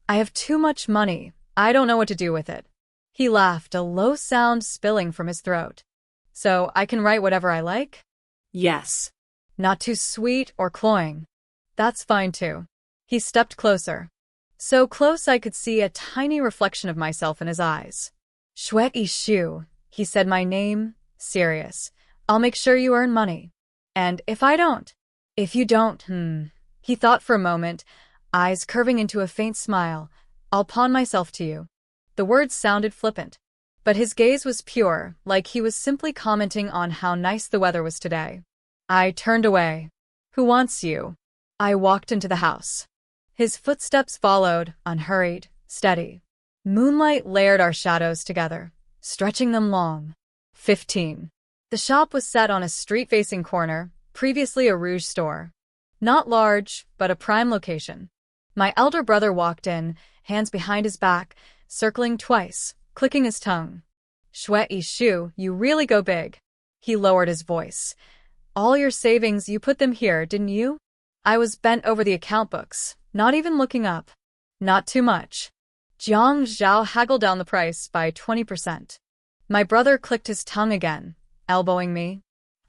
Speaker 1: "I have too much money. I don't know what to do with it." He laughed, a low sound spilling from his throat. "So I can write whatever I like?"
Speaker 2: Yes.
Speaker 1: "Not too sweet or cloying." "That's fine too." He stepped closer. So close I could see a tiny reflection of myself in his eyes. "Xue Yishu," he said my name, serious. "I'll make sure you earn money. And if I don't?" "If you don't, He thought for a moment, eyes curving into a faint smile. "I'll pawn myself to you." The words sounded flippant, but his gaze was pure, like he was simply commenting on how nice the weather was today. I turned away. "Who wants you?" I walked into the house. His footsteps followed, unhurried, steady. Moonlight layered our shadows together, stretching them long. 15. The shop was set on a street-facing corner, previously a Rouge store. Not large, but a prime location. My elder brother walked in, hands behind his back, circling twice, clicking his tongue. "Xue Yishu, you really go big." He lowered his voice. "All your savings, you put them here, didn't you?" I was bent over the account books, not even looking up. "Not too much." Jiang Zhao haggled down the price by 20%. My brother clicked his tongue again, elbowing me.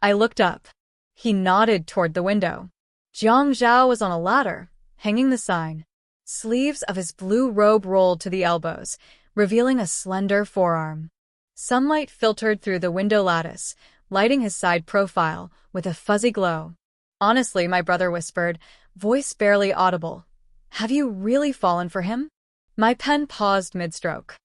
Speaker 1: I looked up. He nodded toward the window. Jiang Zhao was on a ladder, hanging the sign. Sleeves of his blue robe rolled to the elbows, revealing a slender forearm. Sunlight filtered through the window lattice, lighting his side profile with a fuzzy glow. "Honestly," my brother whispered, voice barely audible, "have you really fallen for him?" My pen paused mid-stroke.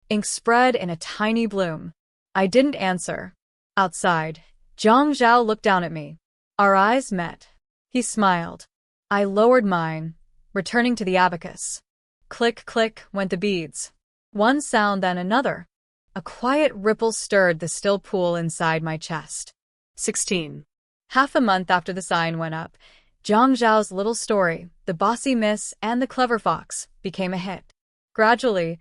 Speaker 1: Ink spread in a tiny bloom. I didn't answer. Outside, Jiang Zhao looked down at me. Our eyes met. He smiled. I lowered mine, returning to the abacus. Click, click went the beads. One sound, then another. A quiet ripple stirred the still pool inside my chest.
Speaker 2: 16.
Speaker 1: Half a month after the sign went up, Jiang Zhao's little story, The Bossy Miss and the Clever Fox, became a hit. Gradually,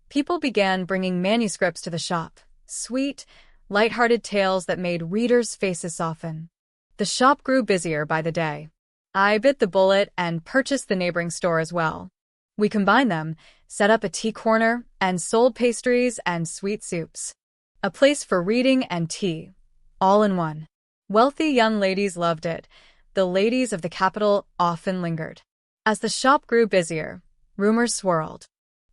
Speaker 1: people began bringing manuscripts to the shop. Sweet, light-hearted tales that made readers' faces soften. The shop grew busier by the day. I bit the bullet and purchased the neighboring store as well. We combined them, set up a tea corner, and sold pastries and sweet soups. A place for reading and tea, all in one. Wealthy young ladies loved it. The ladies of the capital often lingered. As the shop grew busier, rumors swirled.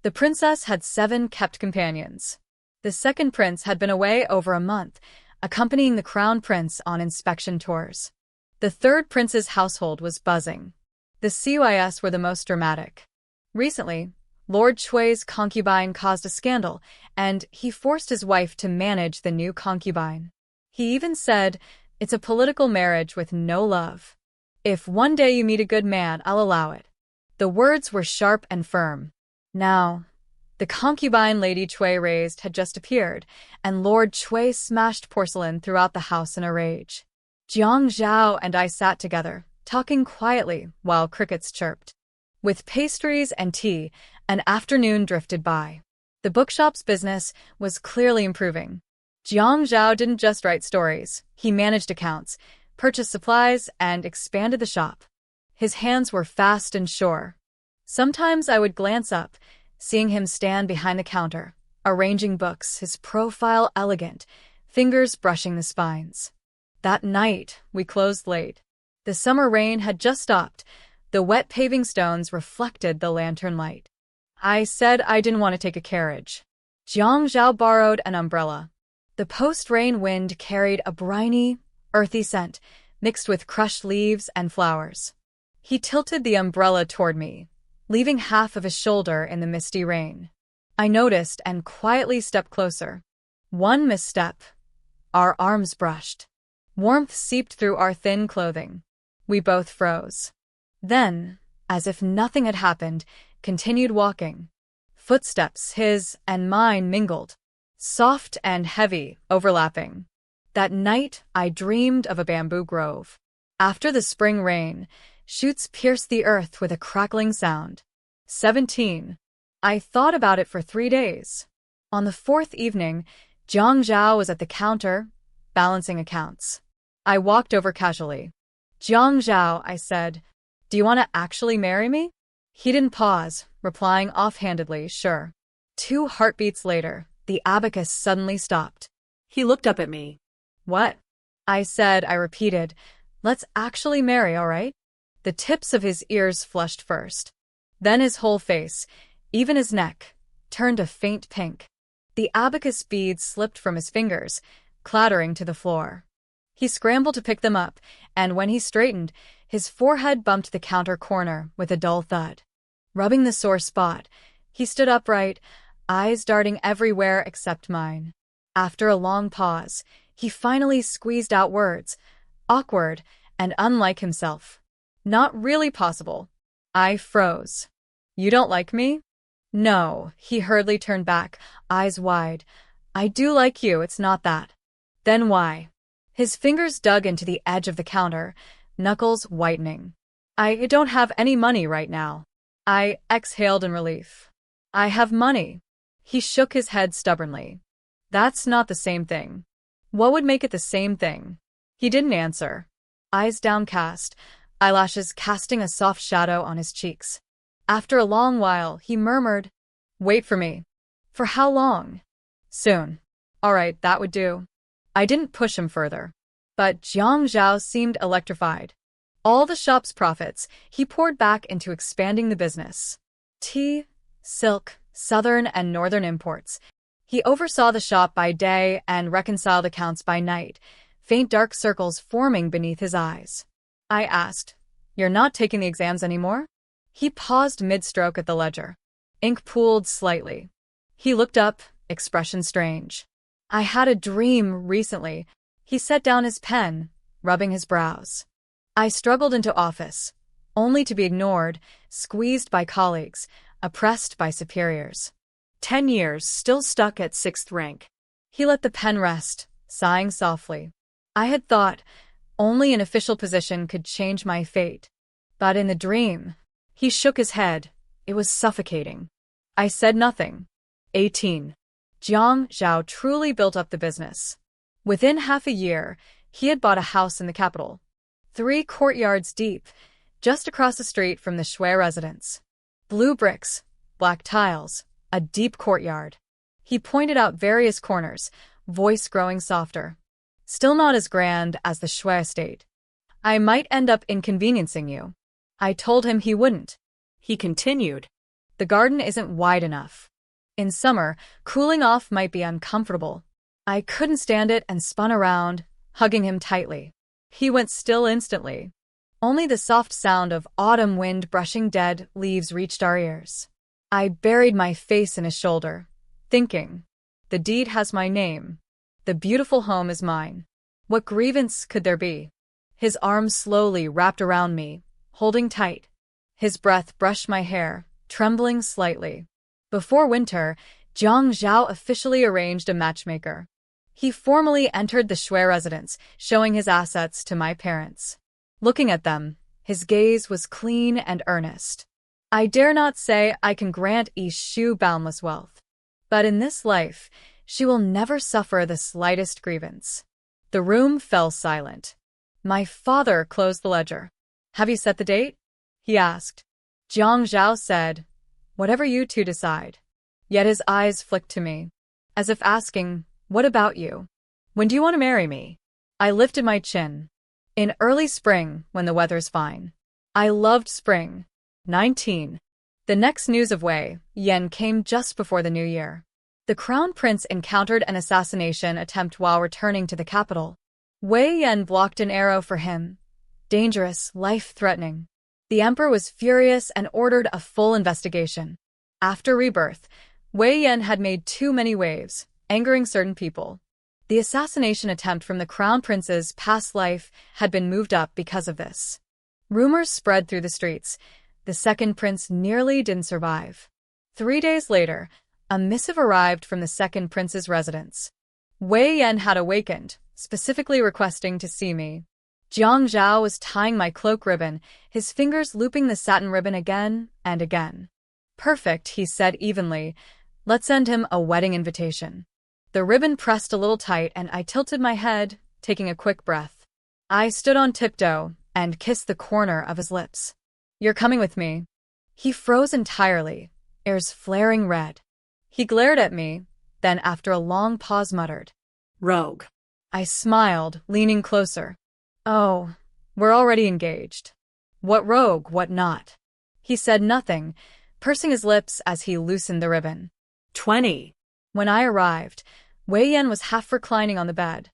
Speaker 1: The princess had 7 kept companions. The second prince had been away over a month, accompanying the crown prince on inspection tours. The third prince's household was buzzing. The CYS were the most dramatic. Recently, Lord Chui's concubine caused a scandal, and he forced his wife to manage the new concubine. He even said, "It's a political marriage with no love. If one day you meet a good man, I'll allow it." The words were sharp and firm. Now, the concubine Lady Chui raised had just appeared, and Lord Chui smashed porcelain throughout the house in a rage. Jiang Zhao and I sat together, talking quietly while crickets chirped. With pastries and tea, An afternoon drifted by. The bookshop's business was clearly improving. Jiang Zhao didn't just write stories. He managed accounts, purchased supplies, and expanded the shop. His hands were fast and sure. Sometimes I would glance up, seeing him stand behind the counter, arranging books, his profile elegant, fingers brushing the spines. That night, we closed late. The summer rain had just stopped. The wet paving stones reflected the lantern light. I said I didn't want to take a carriage. Jiang Zhao borrowed an umbrella. The post-rain wind carried a briny, earthy scent, mixed with crushed leaves and flowers. He tilted the umbrella toward me, leaving half of his shoulder in the misty rain. I noticed and quietly stepped closer. One misstep. Our arms brushed. Warmth seeped through our thin clothing. We both froze. Then, as if nothing had happened, continued walking. Footsteps, his and mine, mingled, soft and heavy, overlapping. That night, I dreamed of a bamboo grove. After the spring rain, shoots pierced the earth with a crackling sound. 17. I thought about it for 3 days. On the 4th evening, Jiang Zhao was at the counter, balancing accounts. I walked over casually. Jiang Zhao, I said, do you want to actually marry me? He didn't pause, replying offhandedly, sure. 2 heartbeats later, the abacus suddenly stopped.
Speaker 2: He looked up at me.
Speaker 1: What? I said, I repeated, let's actually marry, all right? The tips of his ears flushed first. Then his whole face, even his neck, turned a faint pink. The abacus beads slipped from his fingers, clattering to the floor. He scrambled to pick them up, and when he straightened, his forehead bumped the counter corner with a dull thud. Rubbing the sore spot, he stood upright, eyes darting everywhere except mine. After a long pause, he finally squeezed out words, awkward and unlike himself. Not really possible. I froze. You don't like me? No, he hurriedly turned back, eyes wide. I do like you, it's not that. Then why? His fingers dug into the edge of the counter, knuckles whitening. I don't have any money right now. I exhaled in relief. I have money. He shook his head stubbornly. That's not the same thing. What would make it the same thing? He didn't answer. Eyes downcast, eyelashes casting a soft shadow on his cheeks. After a long while, he murmured, wait for me. For how long? Soon. All right, that would do. I didn't push him further. But Jiang Zhao seemed electrified. All the shop's profits he poured back into expanding the business. Tea, silk, southern and northern imports. He oversaw the shop by day and reconciled accounts by night, faint dark circles forming beneath his eyes. I asked, you're not taking the exams anymore? He paused mid-stroke at the ledger. Ink pooled slightly. He looked up, expression strange. I had a dream recently. He set down his pen, rubbing his brows. I struggled into office, only to be ignored, squeezed by colleagues, oppressed by superiors.
Speaker 2: 10 years, still stuck at 6th rank.
Speaker 1: He let the pen rest, sighing softly. I had thought only an official position could change my fate. But in the dream, he shook his head. It was suffocating. I said nothing. 18. Jiang Zhao truly built up the business. Within half a year, he had bought a house in the capital. 3 courtyards deep, just across the street from the Xue residence. Blue bricks, black tiles, a deep courtyard. He pointed out various corners, voice growing softer. Still not as grand as the Xue estate. I might end up inconveniencing you. I told him he wouldn't.
Speaker 2: He continued.
Speaker 1: The garden isn't wide enough. In summer, cooling off might be uncomfortable. I couldn't stand it and spun around, hugging him tightly. He went still instantly. Only the soft sound of autumn wind brushing dead leaves reached our ears. I buried my face in his shoulder, thinking, the deed has my name. The beautiful home is mine. What grievance could there be? His arms slowly wrapped around me, holding tight. His breath brushed my hair, trembling slightly. Before winter, Jiang Zhao officially arranged a matchmaker. He formally entered the Xue residence, showing his assets to my parents. Looking at them, his gaze was clean and earnest. I dare not say I can grant Yishu boundless wealth. But in this life, she will never suffer the slightest grievance. The room fell silent. My father closed the ledger. Have you set the date? He asked. Jiang Zhao said, whatever you two decide. Yet his eyes flicked to me, as if asking, what about you? When do you want to marry me? I lifted my chin. In early spring, when the weather's fine. I loved spring. 19. The next news of Wei Yan came just before the new year. The crown prince encountered an assassination attempt while returning to the capital. Wei Yan blocked an arrow for him. Dangerous, life-threatening. The emperor was furious and ordered a full investigation. After rebirth, Wei Yan had made too many waves, angering certain people. The assassination attempt from the crown prince's past life had been moved up because of this. Rumors spread through the streets. The second prince nearly didn't survive. 3 days later, a missive arrived from the second prince's residence. Wei Yan had awakened, specifically requesting to see me. Jiang Zhao was tying my cloak ribbon, his fingers looping the satin ribbon again and again. Perfect, he said evenly. Let's send him a wedding invitation. The ribbon pressed a little tight and I tilted my head, taking a quick breath. I stood on tiptoe and kissed the corner of his lips. You're coming with me. He froze entirely, ears flaring red. He glared at me, then after a long pause muttered,
Speaker 2: Rogue.
Speaker 1: I smiled, leaning closer. Oh, we're already engaged. What rogue, what not? He said nothing, pursing his lips as he loosened the ribbon.
Speaker 2: 20.
Speaker 1: When I arrived, Wei Yan was half reclining on the bed.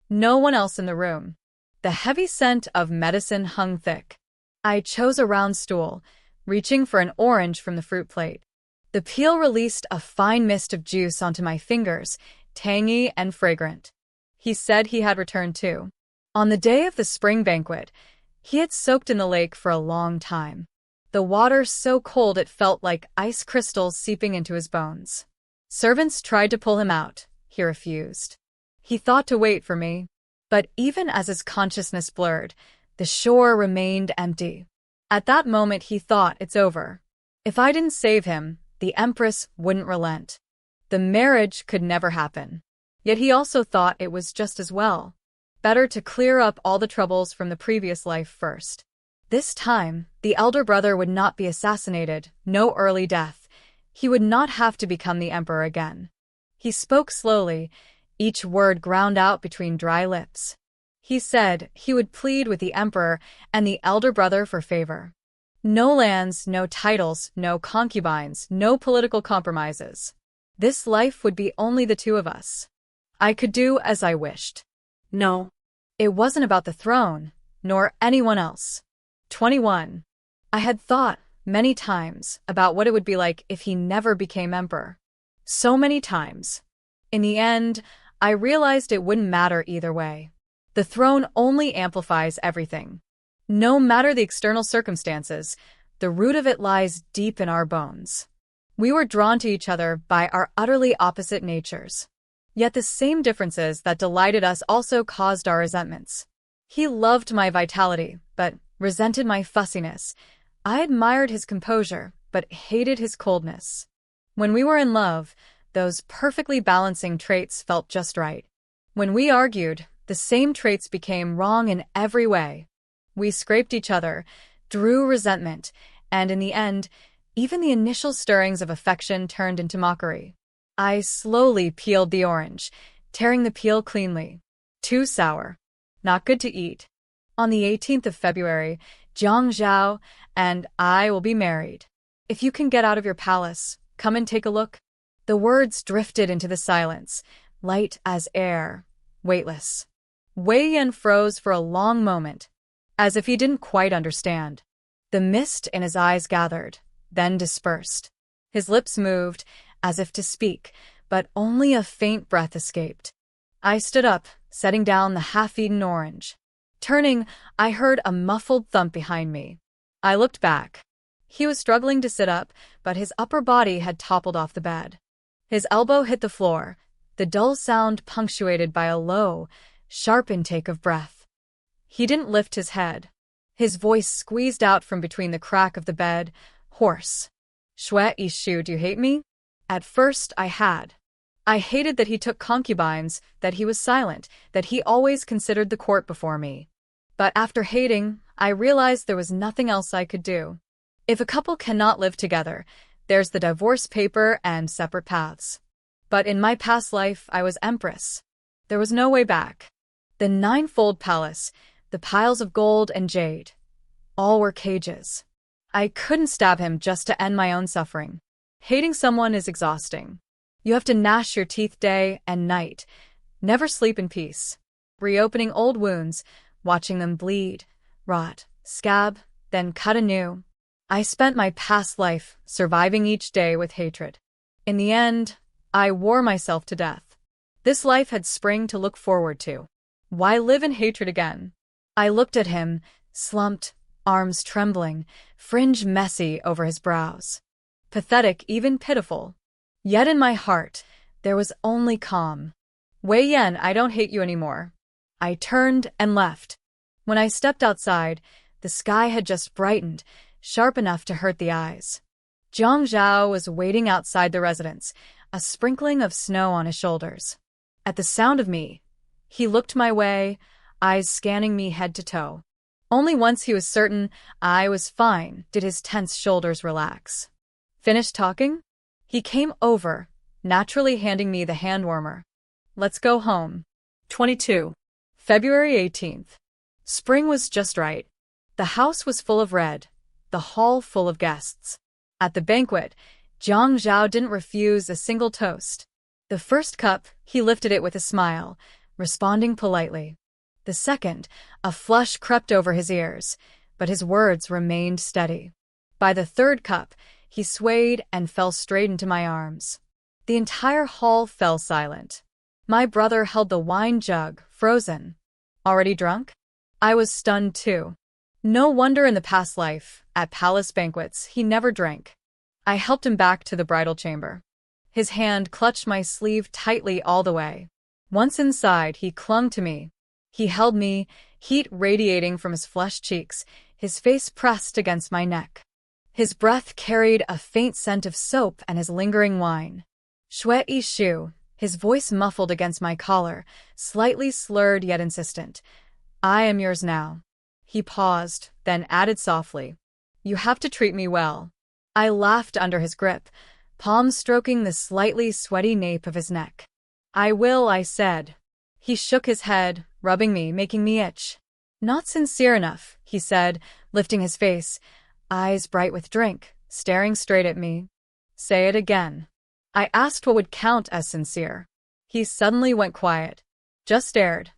Speaker 1: No one else in the room. The heavy scent of medicine hung thick. I chose a round stool, reaching for an orange from the fruit plate. The peel released a fine mist of juice onto my fingers, tangy and fragrant. He said he had returned too. On the day of the spring banquet, he had soaked in the lake for a long time. The water so cold it felt like ice crystals seeping into his bones. Servants tried to pull him out. He refused. He thought to wait for me. But even as his consciousness blurred, the shore remained empty. At that moment he thought it's over. If I didn't save him, the Empress wouldn't relent. The marriage could never happen. Yet he also thought it was just as well. Better to clear up all the troubles from the previous life first. This time, the elder brother would not be assassinated, no early death. He would not have to become the emperor again. He spoke slowly, each word ground out between dry lips. He said he would plead with the emperor and the elder brother for favor. No lands, no titles, no concubines, no political compromises. This life would be only the two of us. I could do as I wished.
Speaker 2: No.
Speaker 1: It wasn't about the throne, nor anyone else. 21. I had thought, many times, about what it would be like if he never became emperor. So many times. In the end, I realized it wouldn't matter either way. The throne only amplifies everything. No matter the external circumstances, the root of it lies deep in our bones. We were drawn to each other by our utterly opposite natures. Yet the same differences that delighted us also caused our resentments. He loved my vitality, but resented my fussiness. I admired his composure, but hated his coldness. When we were in love, those perfectly balancing traits felt just right. When we argued, the same traits became wrong in every way. We scraped each other, drew resentment, and in the end, even the initial stirrings of affection turned into mockery. I slowly peeled the orange, tearing the peel cleanly. Too sour. Not good to eat. On the 18th of February, Jiang Zhao and I will be married. If you can get out of your palace, come and take a look. The words drifted into the silence, light as air, weightless. Wei Yan froze for a long moment, as if he didn't quite understand. The mist in his eyes gathered, then dispersed. His lips moved, as if to speak, but only a faint breath escaped. I stood up, setting down the half-eaten orange. Turning, I heard a muffled thump behind me. I looked back. He was struggling to sit up, but his upper body had toppled off the bed. His elbow hit the floor, the dull sound punctuated by a low, sharp intake of breath. He didn't lift his head. His voice squeezed out from between the crack of the bed, Horse. Xue Yishu, do you hate me? At first, I had. I hated that he took concubines, that he was silent, that he always considered the court before me. But after hating, I realized there was nothing else I could do. If a couple cannot live together, there's the divorce paper and separate paths. But in my past life, I was empress. There was no way back. The ninefold palace, the piles of gold and jade, all were cages. I couldn't stab him just to end my own suffering. Hating someone is exhausting. You have to gnash your teeth day and night, never sleep in peace. Reopening old wounds, watching them bleed, rot, scab, then cut anew. I spent my past life surviving each day with hatred. In the end, I wore myself to death. This life had spring to look forward to. Why live in hatred again? I looked at him, slumped, arms trembling, fringe messy over his brows. Pathetic, even pitiful. Yet in my heart, there was only calm. Wei Yan, I don't hate you anymore. I turned and left. When I stepped outside, the sky had just brightened, sharp enough to hurt the eyes. Jiang Zhao was waiting outside the residence, a sprinkling of snow on his shoulders. At the sound of me, he looked my way, eyes scanning me head to toe. Only once he was certain I was fine did his tense shoulders relax. Finished talking? He came over, naturally handing me the hand warmer. Let's go home.
Speaker 2: 22.
Speaker 1: February 18th. Spring was just right. The house was full of red, the hall full of guests. At the banquet, Jiang Zhao didn't refuse a single toast. The first cup, he lifted it with a smile, responding politely. The second, a flush crept over his ears, but his words remained steady. By the third cup, he swayed and fell straight into my arms. The entire hall fell silent. My brother held the wine jug, frozen. Already drunk? I was stunned too. No wonder in the past life, at palace banquets, he never drank. I helped him back to the bridal chamber. His hand clutched my sleeve tightly all the way. Once inside, he clung to me. He held me, heat radiating from his flushed cheeks, his face pressed against my neck. His breath carried a faint scent of soap and his lingering wine. Xue Yishu, his voice muffled against my collar, slightly slurred yet insistent. I am yours now. He paused, then added softly, you have to treat me well. I laughed under his grip, palms stroking the slightly sweaty nape of his neck. I will, I said. He shook his head, rubbing me, making me itch. Not sincere enough, he said, lifting his face, eyes bright with drink, staring straight at me. Say it again. I asked what would count as sincere. He suddenly went quiet, just stared.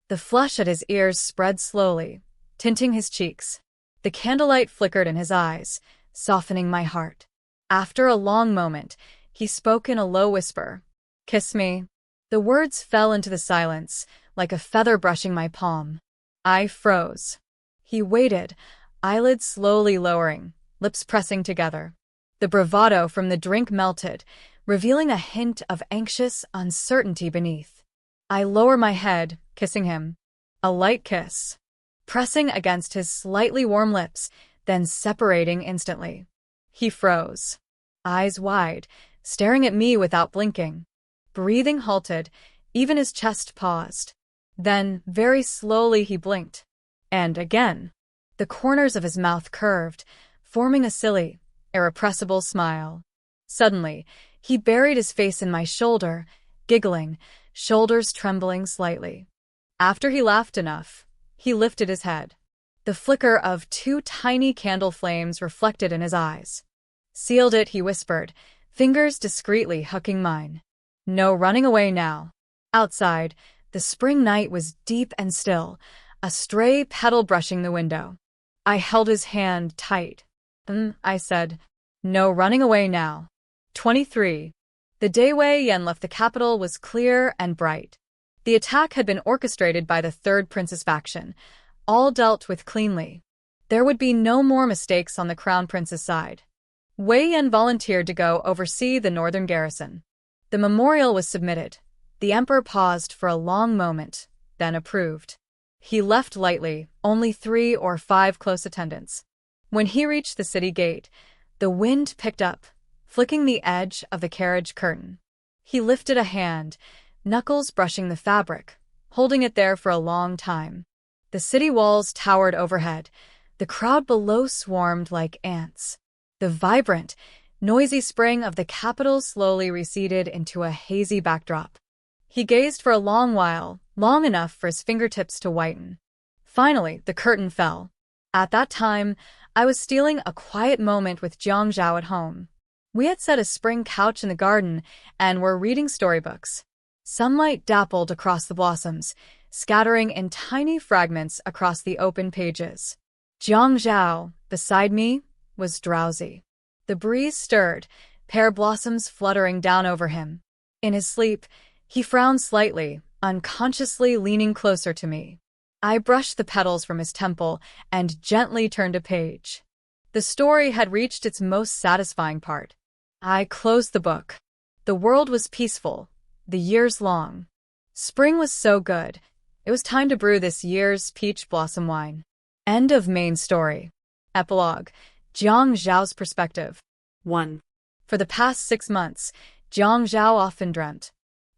Speaker 1: The flush at his ears spread slowly, tinting his cheeks. The candlelight flickered in his eyes, softening my heart. After a long moment, he spoke in a low whisper. Kiss me. The words fell into the silence, like a feather brushing my palm. I froze. He waited, eyelids slowly lowering, lips pressing together. The bravado from the drink melted, revealing a hint of anxious uncertainty beneath. I lower my head, kissing him. A light kiss. Pressing against his slightly warm lips, then separating instantly. He froze. Eyes wide, staring at me without blinking. Breathing halted, even his chest paused. Then, very slowly he blinked. And again. The corners of his mouth curved, forming a silly, irrepressible smile. Suddenly, he buried his face in my shoulder, giggling, shoulders trembling slightly. After he laughed enough, he lifted his head. The flicker of 2 tiny candle flames reflected in his eyes. Sealed it, he whispered, fingers discreetly hooking mine. No running away now. Outside, the spring night was deep and still, a stray petal brushing the window. I held his hand tight. I said, no running away now. 23. The day Wei Yan left the capital was clear and bright. The attack had been orchestrated by the Third Prince's faction, all dealt with cleanly. There would be no more mistakes on the Crown Prince's side. Wei Yan volunteered to go oversee the northern garrison. The memorial was submitted. The emperor paused for a long moment, then approved. He left lightly, only 3 or 5 close attendants. When he reached the city gate, The wind picked up, flicking the edge of the carriage curtain. He lifted a hand, knuckles brushing the fabric, holding it there for a long time. The city walls towered overhead. The crowd below swarmed like ants. The vibrant, noisy spring of the capital slowly receded into a hazy backdrop. He gazed for a long while, long enough for his fingertips to whiten. Finally, the curtain fell. At that time, I was stealing a quiet moment with Jiang Zhao at home. We had set a spring couch in the garden and were reading storybooks. Sunlight dappled across the blossoms, scattering in tiny fragments across the open pages. Jiang Zhao, beside me, was drowsy. The breeze stirred, pear blossoms fluttering down over him. In his sleep, he frowned slightly, unconsciously leaning closer to me. I brushed the petals from his temple and gently turned a page. The story had reached its most satisfying part. I closed the book. The world was peaceful, the years long. Spring was so good. It was time to brew this year's peach blossom wine. End of main story. Epilogue. Jiang Zhao's perspective.
Speaker 2: 1.
Speaker 1: For the past 6 months, Jiang Zhao often dreamt.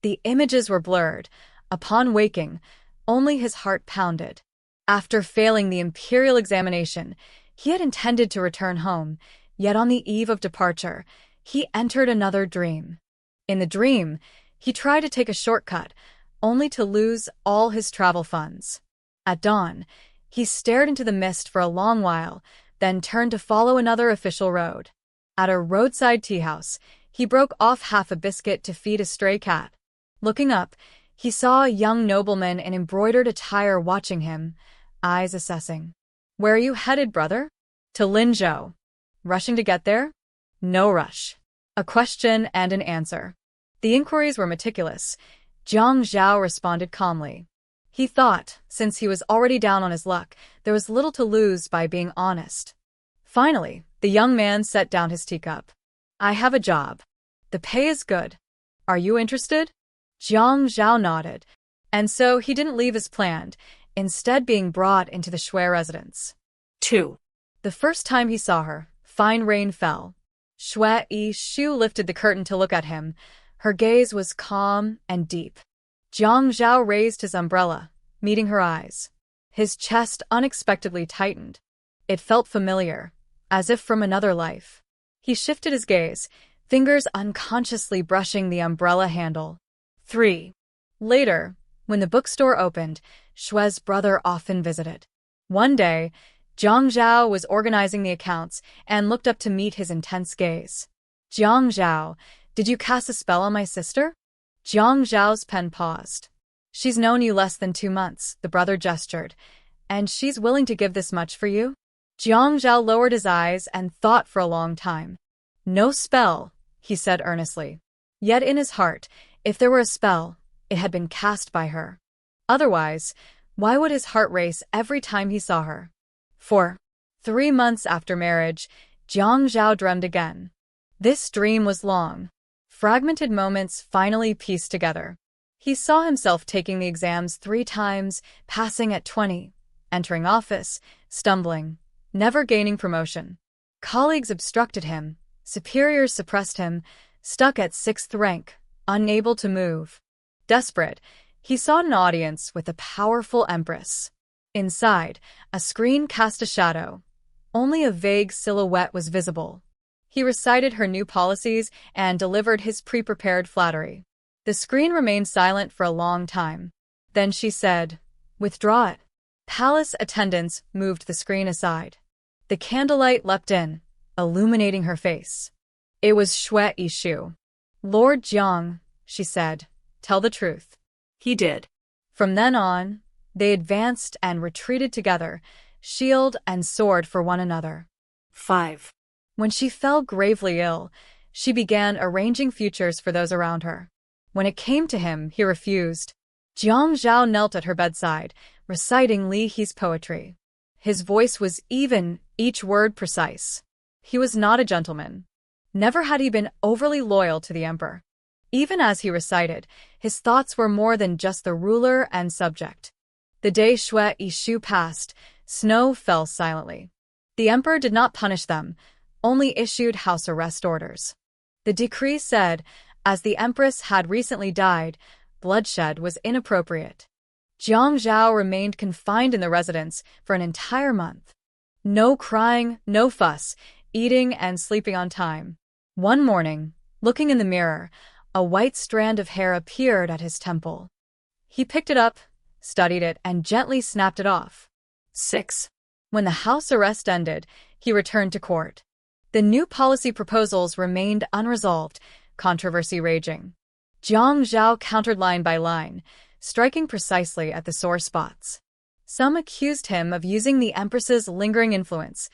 Speaker 1: The images were blurred. Upon waking, only his heart pounded. After failing the imperial examination, he had intended to return home, yet on the eve of departure, he entered another dream. In the dream, he tried to take a shortcut, only to lose all his travel funds. At dawn, he stared into the mist for a long while, then turned to follow another official road. At a roadside tea house, he broke off half a biscuit to feed a stray cat. Looking up, he saw a young nobleman in embroidered attire watching him, eyes assessing. "Where are you headed, brother?" "To Linzhou." "Rushing to get there?" "No rush." A question and an answer. The inquiries were meticulous. Jiang Zhao responded calmly. He thought, since he was already down on his luck, there was little to lose by being honest. Finally, the young man set down his teacup. "I have a job. The pay is good. Are you interested?" Jiang Zhao nodded, and so he didn't leave as planned, instead being brought into the Xue residence.
Speaker 2: 2.
Speaker 1: The first time he saw her, fine rain fell. Xue Yishu lifted the curtain to look at him. Her gaze was calm and deep. Jiang Zhao raised his umbrella, meeting her eyes. His chest unexpectedly tightened. It felt familiar, as if from another life. He shifted his gaze, fingers unconsciously brushing the umbrella handle. 3. Later, when the bookstore opened, Xue's brother often visited. One day, Jiang Zhao was organizing the accounts and looked up to meet his intense gaze. "Jiang Zhao, did you cast a spell on my sister?" Jiang Zhao's pen paused. "She's known you less than 2 months," the brother gestured, "and she's willing to give this much for you?" Jiang Zhao lowered his eyes and thought for a long time. "No spell," he said earnestly. Yet in his heart, if there were a spell, it had been cast by her. Otherwise, why would his heart race every time he saw her? 4. 3 months after marriage, Jiang Zhao dreamed again. This dream was long. Fragmented moments finally pieced together. He saw himself taking the exams 3 times, passing at 20, entering office, stumbling, never gaining promotion. Colleagues obstructed him, superiors suppressed him, stuck at 6th rank, unable to move. Desperate, he sought an audience with a powerful empress. Inside, a screen cast a shadow. Only a vague silhouette was visible. He recited her new policies and delivered his pre-prepared flattery. The screen remained silent for a long time. Then she said, "Withdraw it." Palace attendants moved the screen aside. The candlelight leapt in, illuminating her face. It was Xue Yishu. "Lord Jiang," she said, "tell the truth."
Speaker 2: He did.
Speaker 1: From then on, they advanced and retreated together, shield and sword for one another.
Speaker 2: 5.
Speaker 1: When she fell gravely ill, she began arranging futures for those around her. When it came to him, he refused. Jiang Zhao knelt at her bedside, reciting Li He's poetry. His voice was even, each word precise. He was not a gentleman. Never had he been overly loyal to the emperor. Even as he recited, his thoughts were more than just the ruler and subject. The day Xue Yishu passed, snow fell silently. The emperor did not punish them, only issued house arrest orders. The decree said, as the empress had recently died, bloodshed was inappropriate. Jiang Zhao remained confined in the residence for an entire month. No crying, no fuss, eating and sleeping on time. One morning, looking in the mirror, a white strand of hair appeared at his temple. He picked it up, studied it, and gently snapped it off.
Speaker 2: 6.
Speaker 1: When the house arrest ended, he returned to court. The new policy proposals remained unresolved, controversy raging. Jiang Zhao countered line by line, striking precisely at the sore spots. Some accused him of using the empress's lingering influence.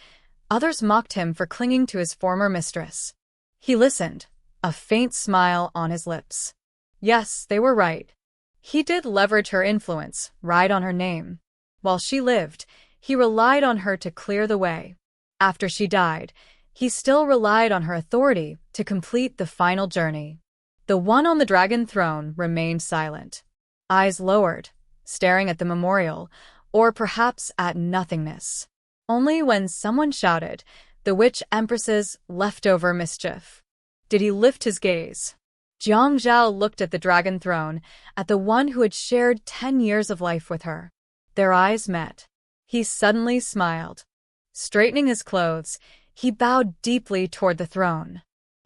Speaker 1: Others mocked him for clinging to his former mistress. He listened, a faint smile on his lips. Yes, they were right. He did leverage her influence, ride on her name. While she lived, he relied on her to clear the way. After she died, he still relied on her authority to complete the final journey. The one on the dragon throne remained silent, eyes lowered, staring at the memorial, or perhaps at nothingness. Only when someone shouted, "The witch empress's leftover mischief," did he lift his gaze. Jiang Zhao looked at the dragon throne, at the one who had shared 10 years of life with her. Their eyes met. He suddenly smiled. Straightening his clothes, he bowed deeply toward the throne.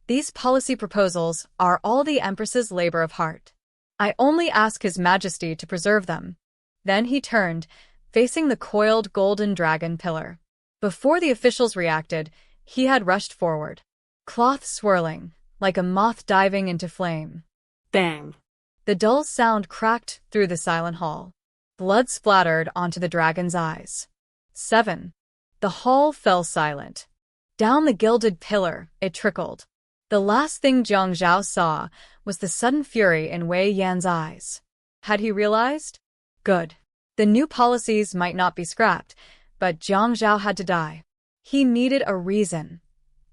Speaker 1: These policy proposals are all the Empress's labor of heart. I only ask His Majesty to preserve them. Then he turned, facing the coiled golden dragon pillar. Before the officials reacted, he had rushed forward. Cloth swirling, like a moth diving into flame.
Speaker 2: Bang!
Speaker 1: The dull sound cracked through the silent hall. Blood splattered onto the dragon's eyes. 7. The hall fell silent. Down the gilded pillar, it trickled. The last thing Jiang Zhao saw was the sudden fury in Wei Yan's eyes. Had he realized? Good. The new policies might not be scrapped, but Jiang Zhao had to die. He needed a reason.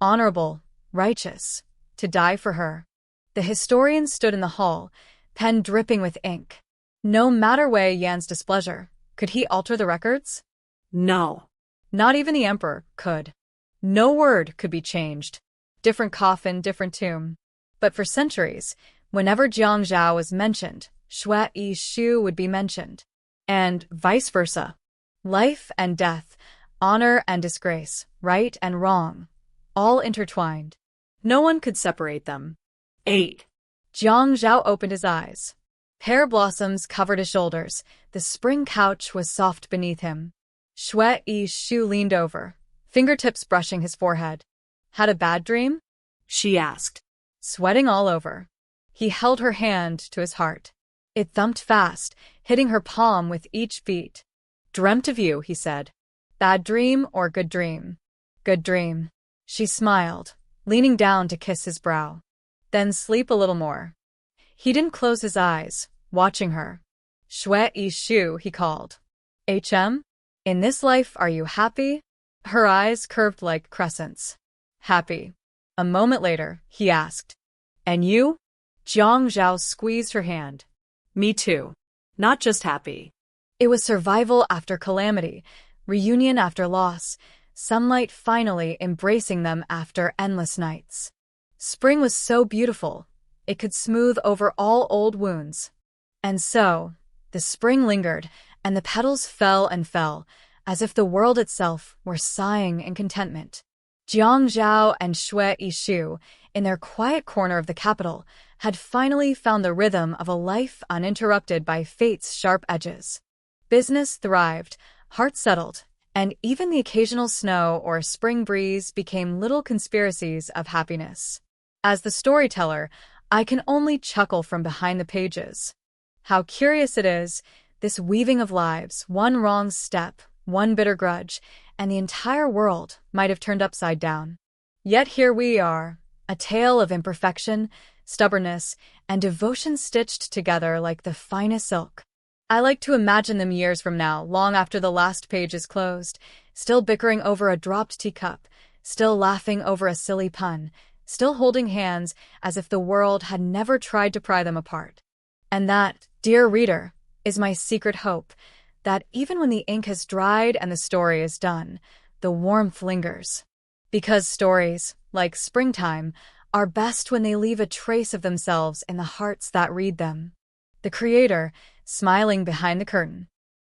Speaker 1: Honorable, righteous, to die for her. The historian stood in the hall, pen dripping with ink. No matter Wei Yan's displeasure, could he alter the records?
Speaker 2: No.
Speaker 1: Not even the emperor could. No word could be changed. Different coffin, different tomb. But for centuries, whenever Jiang Zhao was mentioned, Xue Yishu would be mentioned. And vice versa. Life and death, honor and disgrace, right and wrong, all intertwined. No one could separate them.
Speaker 2: 8.
Speaker 1: Jiang Zhao opened his eyes. Pear blossoms covered his shoulders. The spring couch was soft beneath him. Xue Yishu leaned over, fingertips brushing his forehead. Had a bad dream?
Speaker 2: She asked.
Speaker 1: Sweating all over. He held her hand to his heart. It thumped fast, hitting her palm with each beat. Dreamt of you, he said. Bad dream or good dream? Good dream. She smiled, leaning down to kiss his brow. Then sleep a little more. He didn't close his eyes, watching her. Xue Yishu, he called. In this life are you happy? Her eyes curved like crescents. Happy. A moment later, he asked. And you? Jiang Zhao squeezed her hand.
Speaker 2: Me too. Not just happy.
Speaker 1: It was survival after calamity, reunion after loss, sunlight finally embracing them after endless nights. Spring was so beautiful, it could smooth over all old wounds. And so, the spring lingered, and the petals fell and fell, as if the world itself were sighing in contentment. Jiang Zhao and Xue Yishu, in their quiet corner of the capital, had finally found the rhythm of a life uninterrupted by fate's sharp edges. Business thrived, hearts settled, and even the occasional snow or spring breeze became little conspiracies of happiness. As the storyteller, I can only chuckle from behind the pages. How curious it is, this weaving of lives, one wrong step, one bitter grudge, and the entire world might have turned upside down. Yet here we are, a tale of imperfection, stubbornness, and devotion stitched together like the finest silk. I like to imagine them years from now, long after the last page is closed, still bickering over a dropped teacup, still laughing over a silly pun, still holding hands as if the world had never tried to pry them apart. And that, dear reader, is my secret hope, that even when the ink has dried and the story is done, the warmth lingers. Because stories, like Springtime, are best when they leave a trace of themselves in the hearts that read them. The creator, smiling behind the curtain.